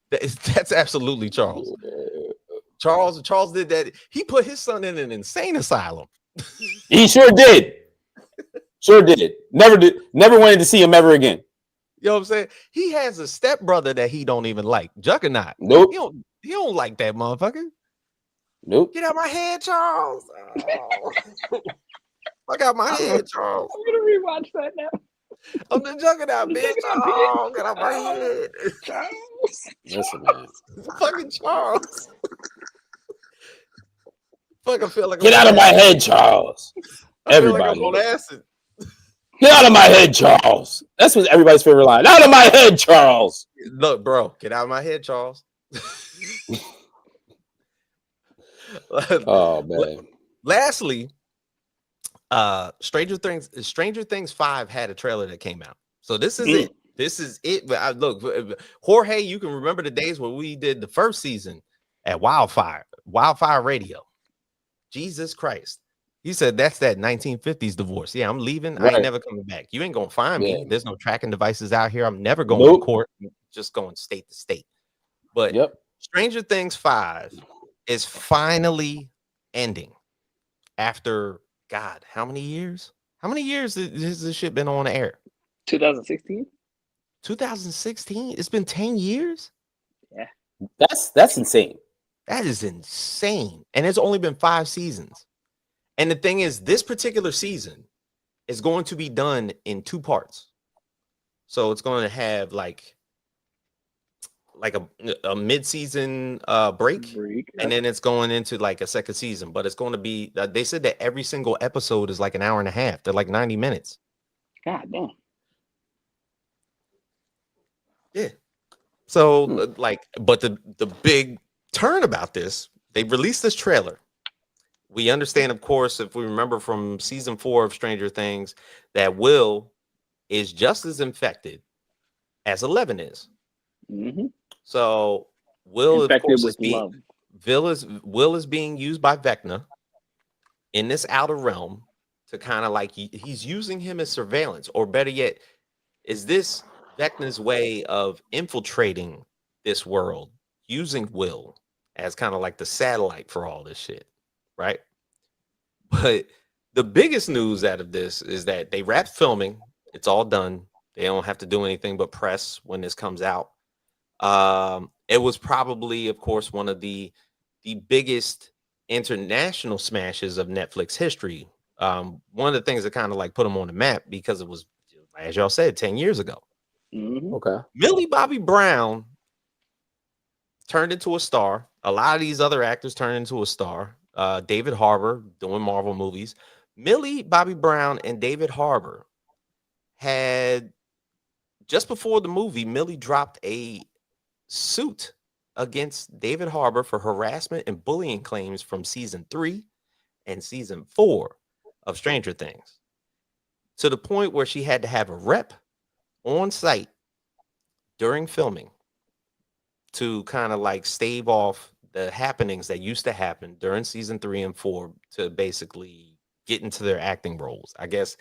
That's absolutely Charles. Charles did that. He put his son in an insane asylum. He sure did. Never wanted to see him ever again. You know what I'm saying? He has a stepbrother that he don't even like. Juggernaut. Nope. He don't like that motherfucker. Nope. Get out my head, Charles. Oh. Fuck out my head, Charles. I'm gonna rewatch that now. I'm the Juggernaut, bitch. Oh, get out my head. Charles. Listen, man. Fucking Charles. Fucking feel like get out of my head, Charles. Everybody. Like on acid. Get out of my head, Charles. That's what everybody's favorite line. Out of my head, Charles. Look, bro, get out of my head, Charles. Oh man. Lastly, Stranger Things 5 had a trailer that came out. So this is it. This is it. But look, Jorge, you can remember the days where we did the first season at Wildfire Radio. Jesus Christ. He said that's that 1950s divorce. Yeah, I'm leaving. Right. I ain't never coming back. You ain't gonna find me. There's no tracking devices out here. I'm never going to court. I'm just going state to state. But Stranger Things 5 is finally ending after God, how many years? How many years has this shit been on the air? 2016. 2016. It's been 10 years. Yeah, that's insane. That is insane. And it's only been 5 seasons. And the thing is, this particular season It's going to be done in 2 parts. So it's going to have like a mid-season break, and then it's going into like a second season. But it's going to be, they said that every single episode is like an hour and a half. They're like 90 minutes. God damn. Yeah. So like, but the big turn about this, they released this trailer. We understand, of course, if we remember from season 4 of Stranger Things, that Will is just as infected as 11 is. Mm-hmm. So Will, Infected of course, with love. Will is being used by Vecna in this outer realm to kind of like he's using him as surveillance, or better yet, is this Vecna's way of infiltrating this world using Will as kind of like the satellite for all this shit, right? But the biggest news out of this is that they wrapped filming. It's all done. They don't have to do anything but press when this comes out. It was probably, of course, one of the biggest international smashes of Netflix history. One of the things that kind of like put them on the map, because it was, as y'all said, 10 years ago. Mm-hmm. Okay. Millie Bobby Brown turned into a star. A lot of these other actors turned into a star. David Harbour doing Marvel movies. Millie Bobby Brown and David Harbour had, just before the movie, Millie dropped a suit against David Harbour for harassment and bullying claims from season 3 and season 4 of Stranger Things, to the point where she had to have a rep on site during filming to kind of like stave off the happenings that used to happen during season 3 and 4 to basically get into their acting roles. I guess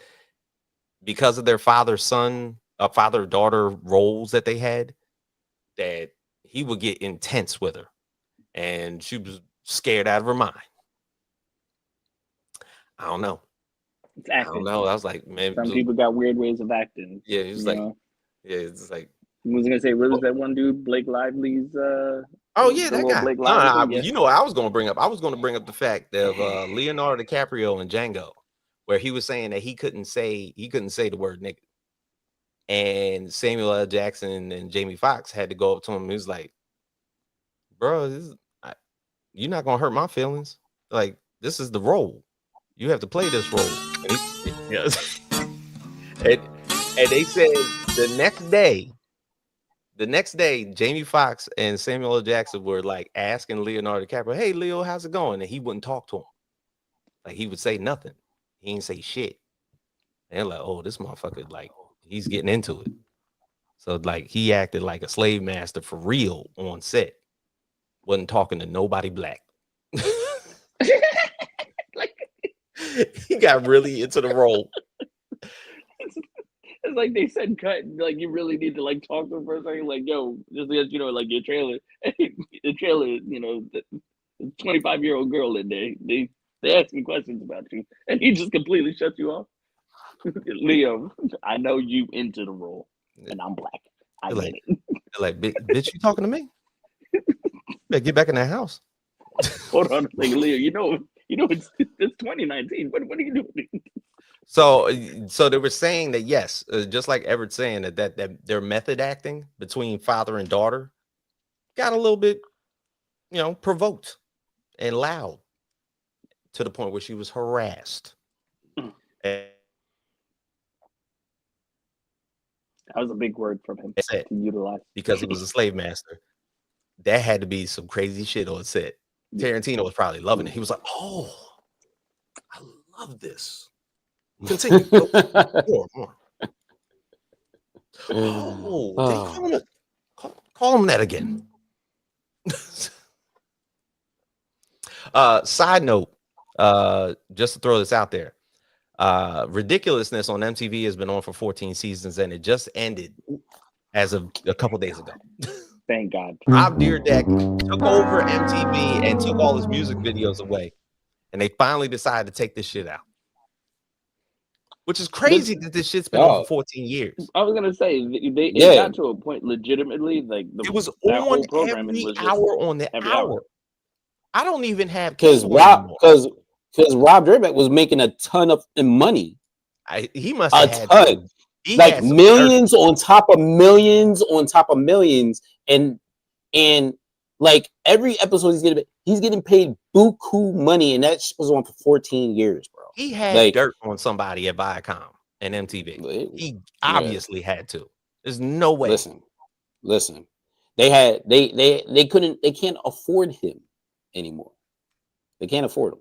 because of their father-daughter roles that they had, that he would get intense with her, and she was scared out of her mind. I don't know. It's acting. I don't know. I was like, man, Some people got weird ways of acting. yeah, it was like, know? yeah, it's like, I was gonna say, what was that one dude, Blake Lively's? oh yeah, the that little guy. Blake No, Lively? Yeah. you know what I was going to bring up? I was going to bring up the fact of Leonardo DiCaprio and Django, where he was saying that he couldn't say the word nigga, and Samuel L. Jackson and Jamie Foxx had to go up to him. He was like, bro, you're not going to hurt my feelings. Like, this is the role. You have to play this role. And they said the next day, Jamie Foxx and Samuel L. Jackson were like asking Leonardo DiCaprio, hey, Leo, how's it going? And he wouldn't talk to him. Like, he would say nothing. He didn't say shit. And they're like, oh, this motherfucker, like, he's getting into it. So, like, he acted like a slave master for real on set. Wasn't talking to nobody black. He got really into the role. It's like they said, cut. Like, you really need to like talk to him for a second. Like, yo, just because, you know, like your trailer, you know, the 25-year-old girl in there, they asking questions about you, and he just completely shuts you off. Leo, I know you into the role, and I'm black. I get it. Like, bitch, you talking to me? Better get back in that house. Hold on a second, Leo. You know, it's 2019. What are you doing? So they were saying that, yes, just like Everett saying that their method acting between father and daughter got a little bit, you know, provoked and loud to the point where she was harassed. And that was a big word from him to utilize, because he was a slave master. That had to be some crazy shit on set. Tarantino was probably loving it. He was like, oh, I love this. Continue. More. Oh, call him that again. Side note, just to throw this out there, Ridiculousness on MTV has been on for 14 seasons, and it just ended as of a couple days ago. Thank God. Rob Dyrdek took over MTV and took all his music videos away, and they finally decided to take this shit out. Which is crazy that this shit's been on for 14 years. I was gonna say it got to a point legitimately, like it was on every hour on the hour. I don't even have because Rob Dyrdek was making a ton of money. He must A have had ton. he Like had some millions on top of millions on top of millions, and like every episode he's getting paid buku money, and that shit was on for 14 years, bro. He had Like, dirt on somebody at Viacom and MTV. He obviously had to. There's no way. Listen. They can't afford him anymore. They can't afford him.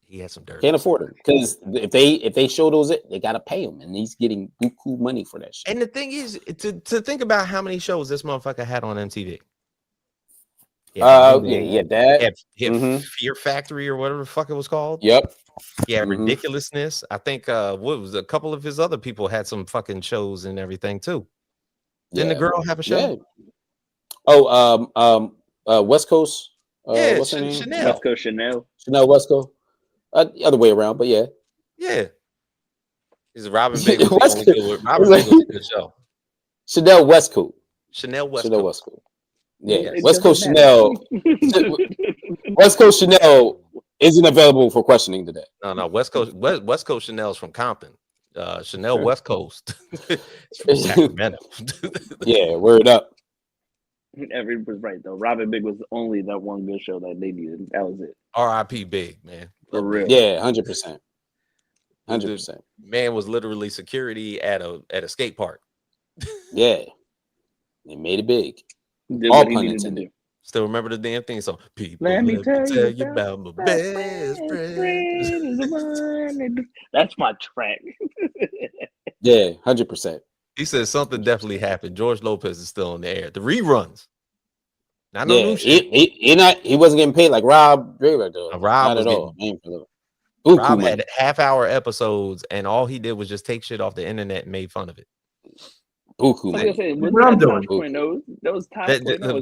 He had some dirt. Can't afford him because if they show those, they gotta pay him, and he's getting buku money for that shit. And the thing is, to think about how many shows this motherfucker had on MTV. That. Fear Factory or whatever the fuck it was called. Yep. Yeah, Ridiculousness. I think what was a couple of his other people had some fucking shows and everything too. Didn't the girl have a show? Yeah. Oh, West Coast. What's her name? Chanel. West Coast Chanel. Chanel West Coast. The other way around, but yeah. Yeah. Is Robin Big was the only good. Robin Big was a good show. Chanel West Coast. Chanel West Chanel Coast. West Coast. Yeah, West Coast Chanel. West Coast Chanel isn't available for questioning today. No. West Coast Chanel's from Compton. Chanel West Coast. It's from Sacramento. Yeah, word up. Everyone was right though. Robin Big was only that one good show that they needed. That was it. R.I.P. Big, man. For real. Yeah, 100%. 100%. Man was literally security at a skate park. Yeah. They made it big. Did All what he pun needed to intended. do. Still remember the damn thing song. People, Let me tell you about my best friend. That's my track. Yeah, 100%. He said something definitely happened. George Lopez is still in the air. The reruns. Not no Yeah, new shit. he wasn't getting paid like Rob Draper though. Rob not was at all. Rob had half-hour episodes, and all he did was just take shit off the internet and made fun of it. Buku money. What I'm doing. Those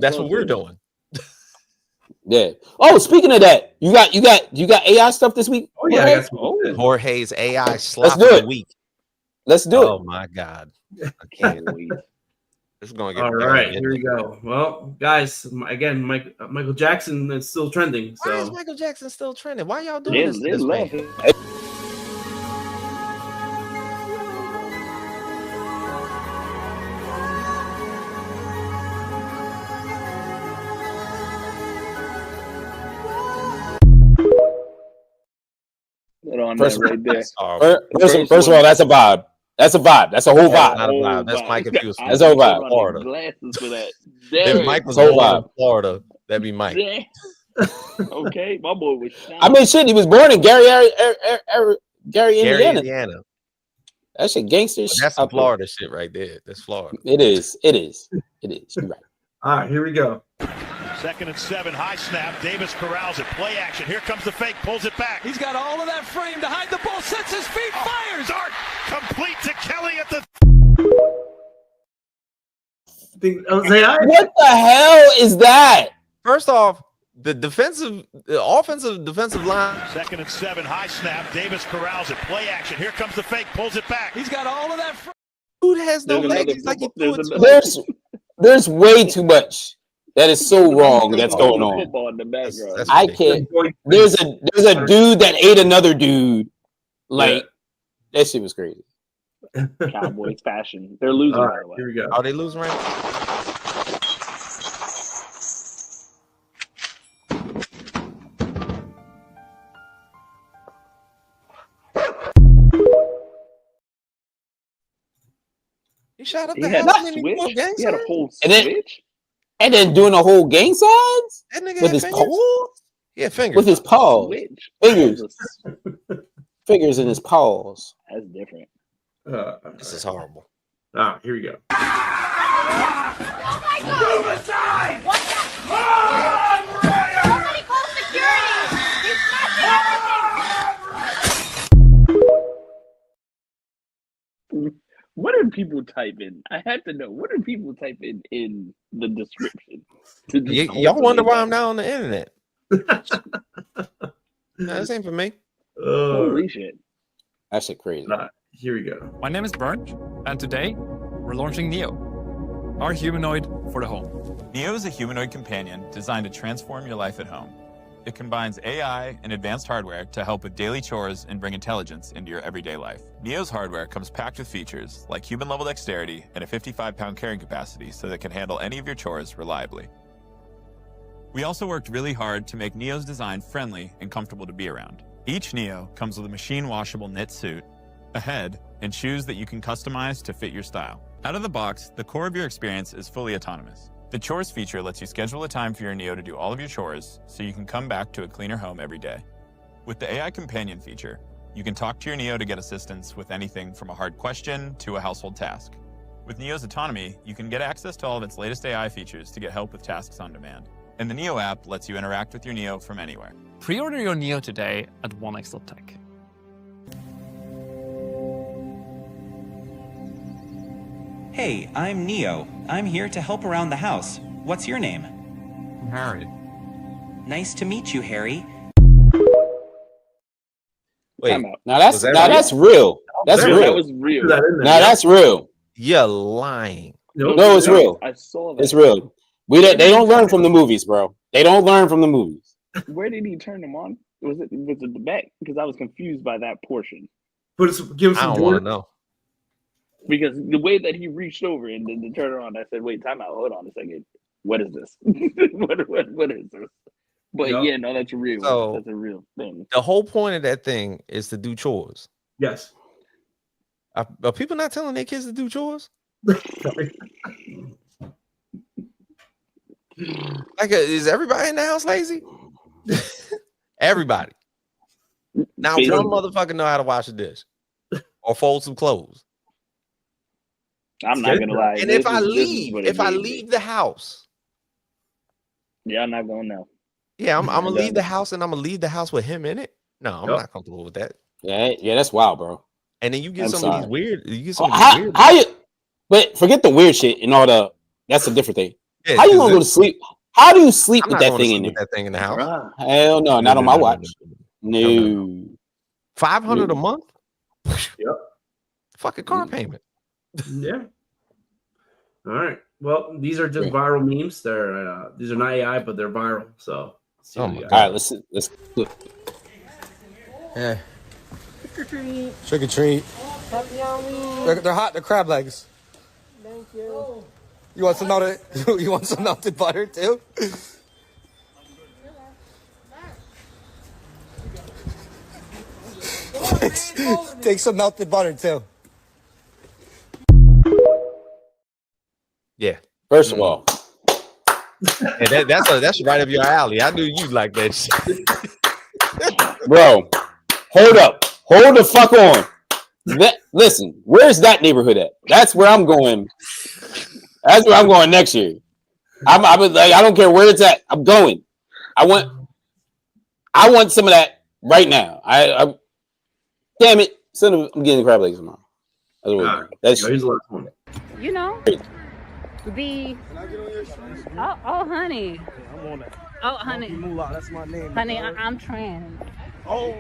that's what we're doing. Yeah. Oh, speaking of that, you got AI stuff this week? Oh yeah, I got some. Jorge's AI slap do of it. the week. Let's do it. Oh my god, I can't wait. It's going to get all right. Here we go. Well, guys, again, Michael Jackson is still trending. So. Why is Michael Jackson still trending? Why y'all doing this? First of all, that's a vibe. That's a vibe. That's a whole vibe. Not a vibe. That's Mike if he was That's a whole vibe. Florida. Glasses for that. If Mike was whole born vibe. in Florida, that'd be Mike. Okay, my boy was shot. I mean, shit, he was born in Gary, Indiana. That shit gangster. That's some Florida shit right there. That's Florida. It is. You're right. All right, here we go. 2nd and 7, high snap. Davis corrals it. Play action. Here comes the fake. Pulls it back. He's got all of that frame to hide the ball. Sets his feet. Fires. Dart complete to Kelly at the. What the hell is that? First off, the offensive defensive line. 2nd and 7, high snap. Davis corrals it. Play action. Here comes the fake. Pulls it back. He's got all of that frame. Dude has no legs. He's like There's way too much that is so wrong that's going on. I can't. There's a dude that ate another dude. Like that shit was crazy. Cowboys fashion. They're losing. All right, here we go. Are they losing right now? He shot up the hell out of him. He had a whole switch. And then doing a whole gang signs That nigga with had his fingers? paws. Yeah, fingers. With his paws. Switch. Fingers in his paws. That's different. This is horrible. Here we go. Suicide! What the? Somebody call security! What do people type in? I have to know. What do people type in the description? Y'all wonder why I'm not on the internet. No, this ain't for me. Holy shit. That shit crazy. Here we go. My name is Bernd, and today we're launching Neo, our humanoid for the home. Neo is a humanoid companion designed to transform your life at home. It combines AI and advanced hardware to help with daily chores and bring intelligence into your everyday life. Neo's hardware comes packed with features like human-level dexterity and a 55-pound carrying capacity so that it can handle any of your chores reliably. We also worked really hard to make Neo's design friendly and comfortable to be around. Each Neo comes with a machine-washable knit suit, a head, and shoes that you can customize to fit your style. Out of the box, the core of your experience is fully autonomous. The chores feature lets you schedule a time for your Neo to do all of your chores so you can come back to a cleaner home every day. With the AI companion feature, you can talk to your Neo to get assistance with anything from a hard question to a household task. With Neo's autonomy, you can get access to all of its latest AI features to get help with tasks on demand. And the Neo app lets you interact with your Neo from anywhere. Pre-order your Neo today at 1x.tech. Hey, I'm Neo. I'm here to help around the house. What's your name? Harry. Nice to meet you, Harry. Wait, Time out. Now that's Was that now real? that's real. That's That real. That was real. Put that in there. Now that's real. you're lying. Nope. No, it's real. I saw that. It's real. They don't learn from the movies, bro. They don't learn from the movies. Where did he turn them on? Was it the back? Because I was confused by that portion. Put us, give him I some don't want water. to know. Because the way that he reached over and then to turn it on, I said, "Wait, time out. Hold on a second. What is this? what is this?" But Yup. yeah, no, that's real. So- That's a real thing. The whole point of that thing is to do chores. Yes. Are people not telling their kids to do chores? Like, is everybody in the house lazy? Everybody. Now Basically. one motherfucker know how to wash a dish or fold some clothes. I'm not gonna lie. And this if I is leave, what it gave me. the house, Yeah, I'm not gonna know. yeah, I'm gonna Okay. leave the house and I'm gonna leave the house with him in it. No, I'm Yup. not comfortable with that. Yeah, that's wild, bro. And then you get I'm some of these sorry. weird, you get some of these How, weird. how you? But forget the weird shit and all the. That's a different thing. Yeah, How you 'cause gonna go to sleep? How do you sleep I'm with not that going to thing in sleep there? with that thing in the house. Bruh. Hell no, not on my watch. No. No. 500 a month. Yep. Fucking car payment. Yeah. All right. Well, these are just viral memes. They're these are not AI, but they're viral. So let's see Oh what my we got. All right, let's. Yeah. Trick or treat. They're hot. They're crab legs. Thank you. You want some melted? You want some melted butter too? Take some melted butter too. Yeah. First of all, And that's right up your alley. I knew you'd like that shit. bro, hold the fuck on. Listen, where's that neighborhood at? That's where I'm going. That's where I'm going next year. I'm like, I don't care where it's at. I'm going. I want some of that right now. I damn it. I'm getting crab legs tomorrow. That's what All right. that's Here's the last one. You know, the. Oh, honey. I'm on that. Oh, honey. Moolah, that's my name. Honey, I'm trans. Oh.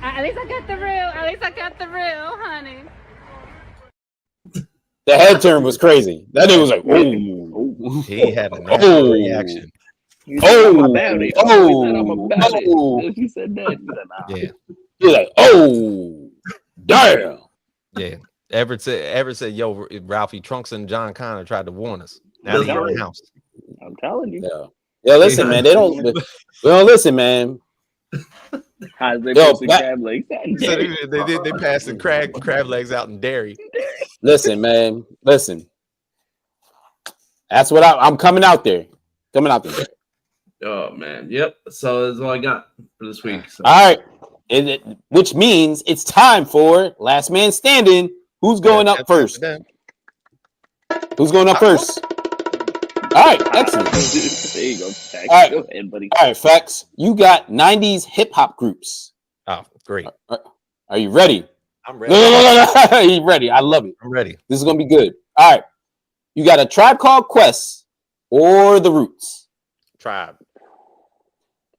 At least I got the real. At least I got the real, honey. the head turn was crazy. That dude was like, oh, He had a natural reaction. He said, "I'm about it." He said, "I'm about oh. it." He said that. He said, "Nah." Yeah. He was like, oh, damn. Yeah. Everett said, yo, Ralphie Trunks and John Connor tried to warn us. Now they're in the house. I'm telling you. Yeah, listen, man. They don't listen, man. How's they Yo, posting that- crab legs? So they passing crab legs out in dairy. Listen, man. Listen. That's what I'm coming out there. Coming out there. Oh man. Yep. So that's all I got for this week. So. All right. Which means it's time for last man standing. Who's going up first? Who's going up first? All right, excellent. There you go. Fax. All right. Go ahead, buddy. All right, Fax. You got 90s hip hop groups. Oh, great. Are you ready? I'm ready. Are you ready? I love it. I'm ready. This is gonna be good. All right. You got a Tribe Called Quest or The Roots? Tribe.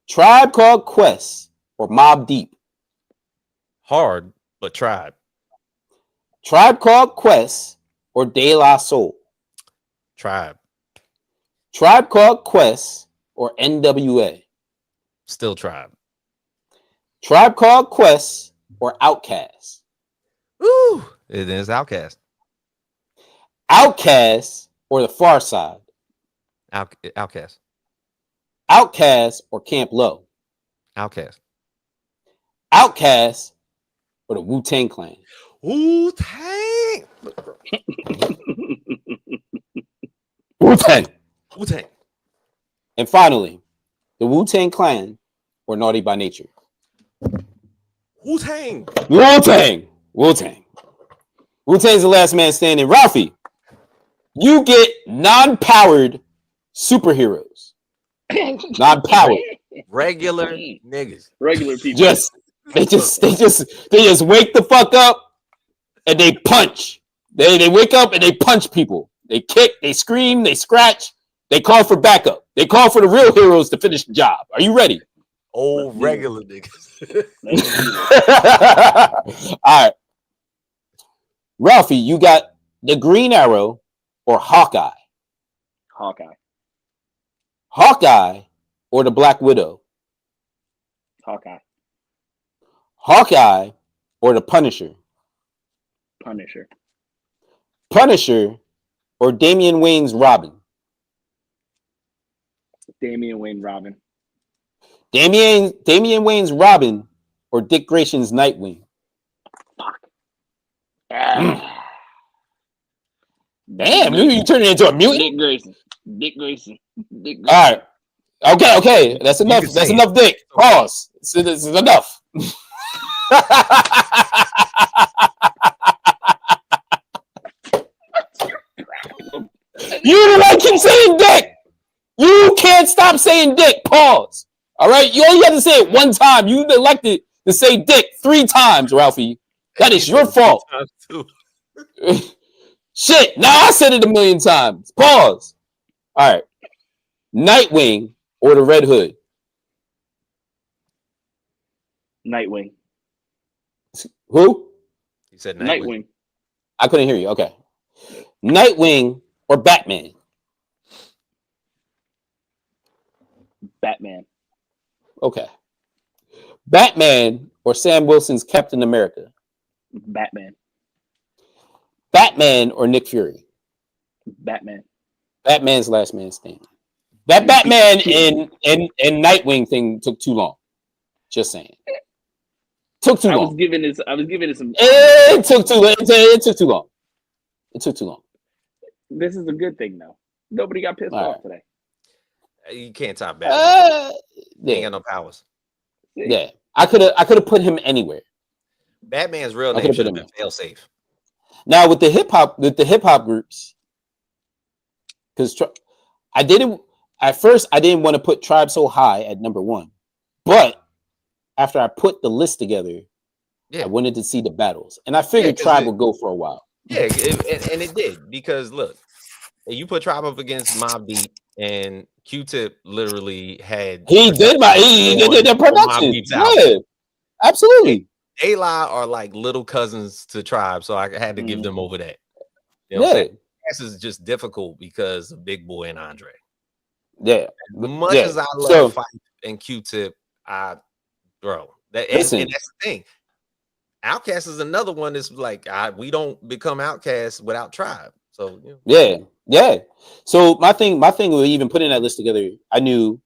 Tribe Called Quest or Mobb Deep? Hard, but tribe. Tribe Called Quest or De La Soul? Tribe. Tribe Called Quest or NWA? Still Tribe. Tribe Called Quest or Outkast? Ooh, it is Outkast. Outkast or the Far Side? Outkast. Outkast or Camp Low? Outkast. Outkast or the Wu-Tang Clan? Wu-Tang. Wu-Tang. Wu-Tang. And finally, the Wu-Tang Clan or Naughty by Nature? Wu-Tang. Wu-Tang. Wu-Tang. Wu-Tang's the last man standing. Ralphie, you get non-powered superheroes. Non-powered. Regular niggas. Regular people. They just wake the fuck up and they punch. They wake up and they punch people. They kick, they scream, they scratch, they call for backup. They call for the real heroes to finish the job. Are you ready? Old regular niggas. All right. Ralphie, you got the Green Arrow or Hawkeye? Hawkeye. Hawkeye or the Black Widow? Hawkeye. Hawkeye or the Punisher? Punisher. Punisher or Damian Wayne's Robin? Damian Wayne Robin. Damian Wayne's Robin or Dick Grayson's Nightwing? Damn, you turning into a mutant? Dick Grayson. Dick Grayson. All right. Okay. That's enough. That's enough, Dick. Pause. This is enough. You don't like him saying Dick. You can't stop saying Dick. Pause. All right. You only have to say it one time. You elected to say Dick 3 times, Ralphie. That is your fault. Shit. Now I said it 1,000,000 times. Pause. All right. Nightwing or the Red Hood? Nightwing. Who? He said Nightwing. I couldn't hear you. Okay. Nightwing or Batman? Batman. Okay. Batman or Sam Wilson's Captain America? Batman. Batman or Nick Fury? Batman. Batman's last man standing. That Batman and Nightwing thing took too long. Just saying. Took too long. I was giving it some time. It took too long. It took too long. It took too long. This is a good thing though. Nobody got pissed off today. You can't top Batman. He ain't got no powers. Yeah. I could have put him anywhere. Batman's real name should have been fail safe. Now with the hip hop groups, because I didn't want to put Tribe So High at number 1, but after I put the list together, I wanted to see the battles, and I figured Tribe would go for a while. Yeah, and it did, because look, you put Tribe up against Mobb Deep, and Q-Tip literally had he did the production. Yeah, absolutely. A-Li are like little cousins to Tribe, so I had to give them over that. You know what I'm saying? This is just difficult because of Big Boy and Andre. Yeah. As much as I love Fife and Q-Tip, and that's the thing. Outkast is another one that's like we don't become Outkast without Tribe. So yeah. So my thing with even putting that list together, I knew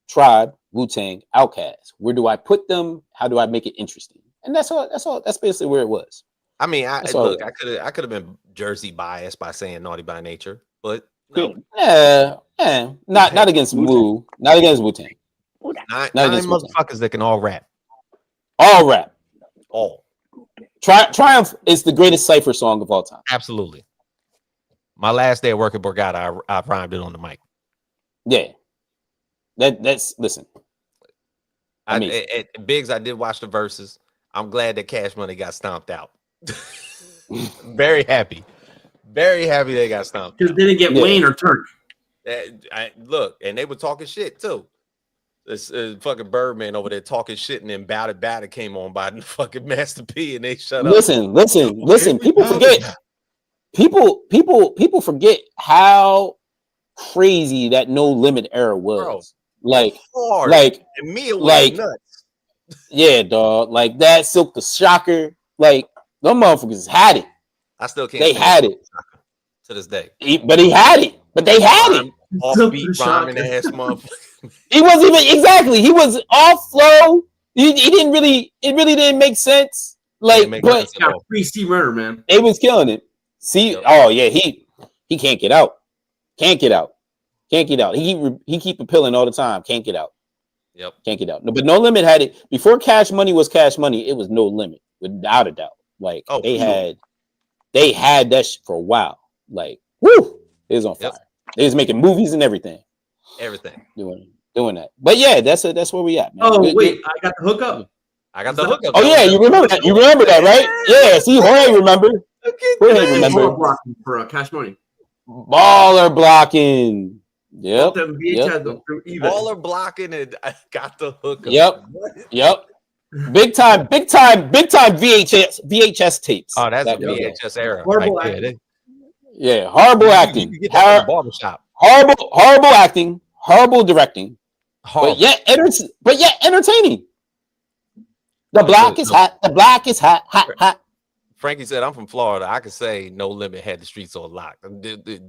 Tribe, Wu-Tang, Outkast. Where do I put them? How do I make it interesting? And that's all. That's basically where it was. I mean, I could have been Jersey biased by saying Naughty by Nature, but no. Not against Wu, not against Wu-Tang. Nine motherfuckers that can all rap. All rap. All. Triumph is the greatest cypher song of all time. Absolutely. My last day at work at Borgata, I rhymed it on the mic. Yeah. That's listen. At Biggs, I did watch the verses. I'm glad that Cash Money got stomped out. Very happy. Very happy they got stomped. Because they didn't get Wayne or Turk. Look, and they were talking shit too. This fucking Birdman over there talking shit, and then Bout It came on by the fucking Master P, and they shut up. Listen. People forget. people forget how crazy that no limit era was. Bro, like hard. And Mia was nuts. Yeah, dog. Like that Silk the Shocker. Like them motherfuckers had it. I still can't. They had it to this day. But he had it. But they had it. Offbeat rhyming ass motherfucker. He wasn't even exactly. He was off flow. He didn't really. It really didn't make sense. Like, but free C murder, man. It was killing it. See, oh yeah, he can't get out. Can't get out. Can't get out. He keep appealing all the time. Can't get out. Yep. Can't get out. No, but No Limit had it before Cash Money was Cash Money. It was No Limit without a doubt. Like they had that shit for a while. Like, woo, it was on fire. They was making movies and everything. Everything. Doing that. But yeah, that's where we at, man. Oh, Good. I got the hookup. Oh yeah, you remember that? You remember that, right? Yeah. See, Jorge remember. Jorge remember. For Cash Money. Baller blocking. Yep. Baller blocking and I got the hookup. Yep. Big time VHS tapes. Oh, that's a VHS era. Horrible right acting. Yeah, horrible acting. You get that in the barbershop. Horrible acting. Horrible directing. But yet entertaining. The block is hot. The block is hot. Hot. Frankie said, "I'm from Florida. I could say No Limit had the streets on lock."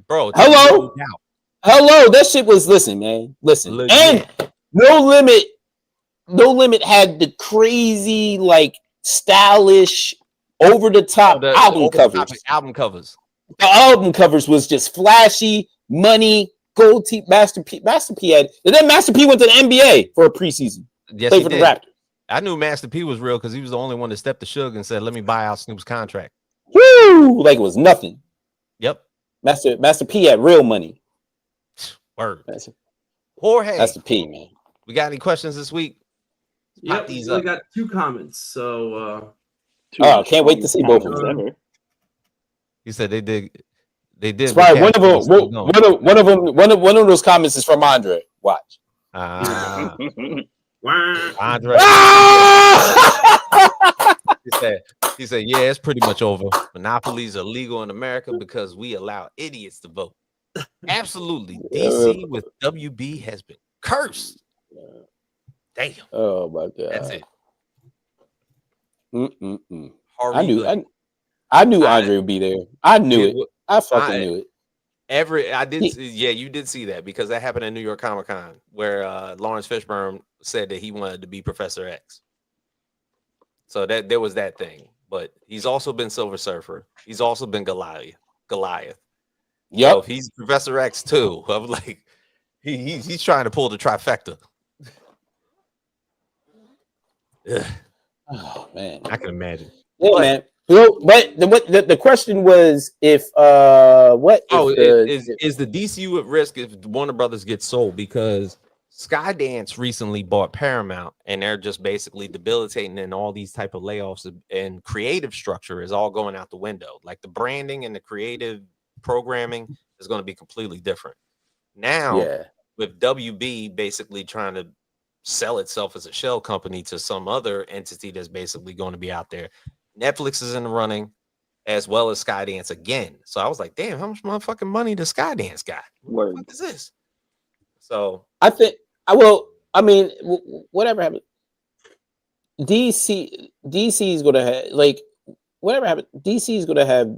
Bro, Hello. That shit was man. Listen, legit. And No Limit had the crazy, like, stylish, over the top album covers. The album covers was just flashy, money, gold teeth. Master P had, and then Master P went to the NBA for a preseason. Yes, played for the Raptors. I knew Master P was real because he was the only one that stepped to Suge and said, "Let me buy out Snoop's contract." Woo! Like it was nothing. Yep. Master P had real money. Word. Jorge. Master P, man. We got any questions this week? Yep. We got 2 comments. So can't wait to see both of them. He said they did. It's right. One of those comments is from Andre. Watch. Andre. He said, yeah, it's pretty much over. Monopolies are legal in America because we allow idiots to vote. Absolutely. DC with WB has been cursed. Damn. Oh my God. That's it. I knew Andre would be there. I knew it. I fucking knew it. You did see that because that happened at New York Comic Con where Lawrence Fishburne said that he wanted to be Professor X. So that there was that thing, but he's also been Silver Surfer. He's also been Goliath. Yep. So if he's Professor X too, I'm like, he's trying to pull the trifecta. Oh man, I can imagine. Yeah, man. Well, but the question was is the DCU at risk if Warner Brothers gets sold? Because Skydance recently bought Paramount and they're just basically debilitating, and all these type of layoffs and creative structure is all going out the window. Like the branding and the creative programming is going to be completely different. Now with WB basically trying to sell itself as a shell company to some other entity that's basically going to be out there. Netflix is in the running as well as Skydance again. So I was like, damn, how much motherfucking money does Skydance got? What is this? So I think whatever happened, DC is gonna have whatever happened. DC is gonna have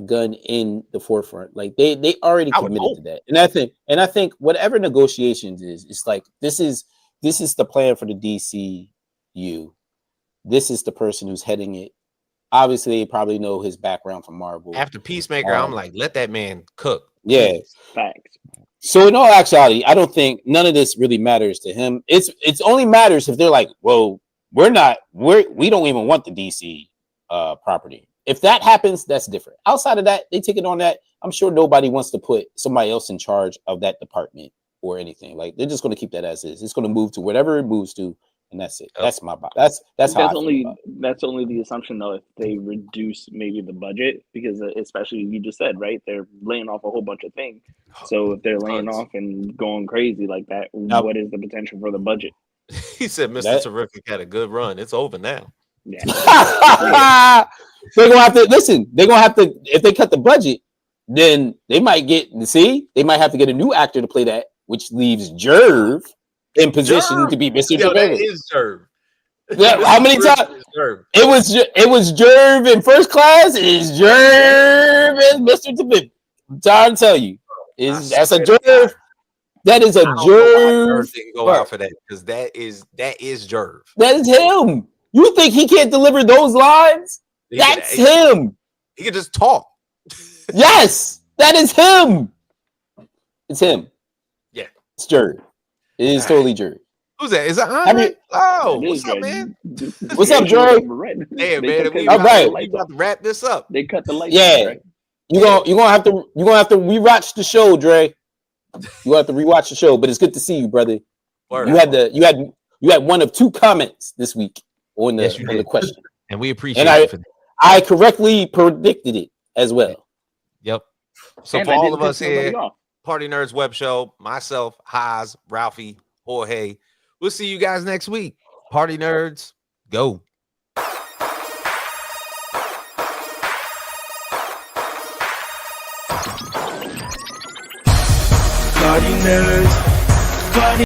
Gunn in the forefront. Like they already committed to that, and I think whatever negotiations is, it's like this is the plan for the DCU. This is the person who's heading it. Obviously, they probably know his background from Marvel. After Peacemaker, I'm like, let that man cook. Yeah, facts. So in all actuality, I don't think none of this really matters to him. It's only matters if they're like, well, we don't even want the DC property. If that happens, that's different. Outside of that, they take it on that. I'm sure nobody wants to put somebody else in charge of that department or anything. Like they're just going to keep that as is. It's going to move to whatever it moves to. And that's it. That's my that's only the assumption though if they reduce maybe the budget, because especially you just said right, they're laying off a whole bunch of things. So if they're laying off and going crazy like that, what is the potential for the budget? He said Mr. Terrific had a good run. It's over now. Yeah. They're gonna have to listen. They're gonna have to if they cut the budget, then they might get they might have to get a new actor to play that, which leaves Jerv in position to be Mr. Yo, that Jerv. is Jerv. Yeah, how many times? It was Jerv in First Class. It's Jerv in Mr. Tavip. I'm trying to tell you, that's a Jerv. That is a Jerv. Didn't go out for that because that is Jerv. That is him. You think he can't deliver those lines? That's him. He can just talk. Yes, that is him. It's him. Yeah, it's Jerv. It is totally Jerv. Who's that? Is that Andre? Oh, what's up, man? What's up, Jerv? Hey, man, we all right. about to wrap this up. They cut the lights. Yeah, right? you're gonna have to rewatch the show, Dre. You have to rewatch the show, but it's good to see you, brother. Word. You had one of two comments this week on the question, and we appreciate and it. For that. I correctly predicted it as well. Yep. So And for I all didn't of us piss nobody here, off. Party Nerds Web Show, myself, Haas, Ralphie, Jorge. We'll see you guys next week. Party Nerds, go. Party Nerds.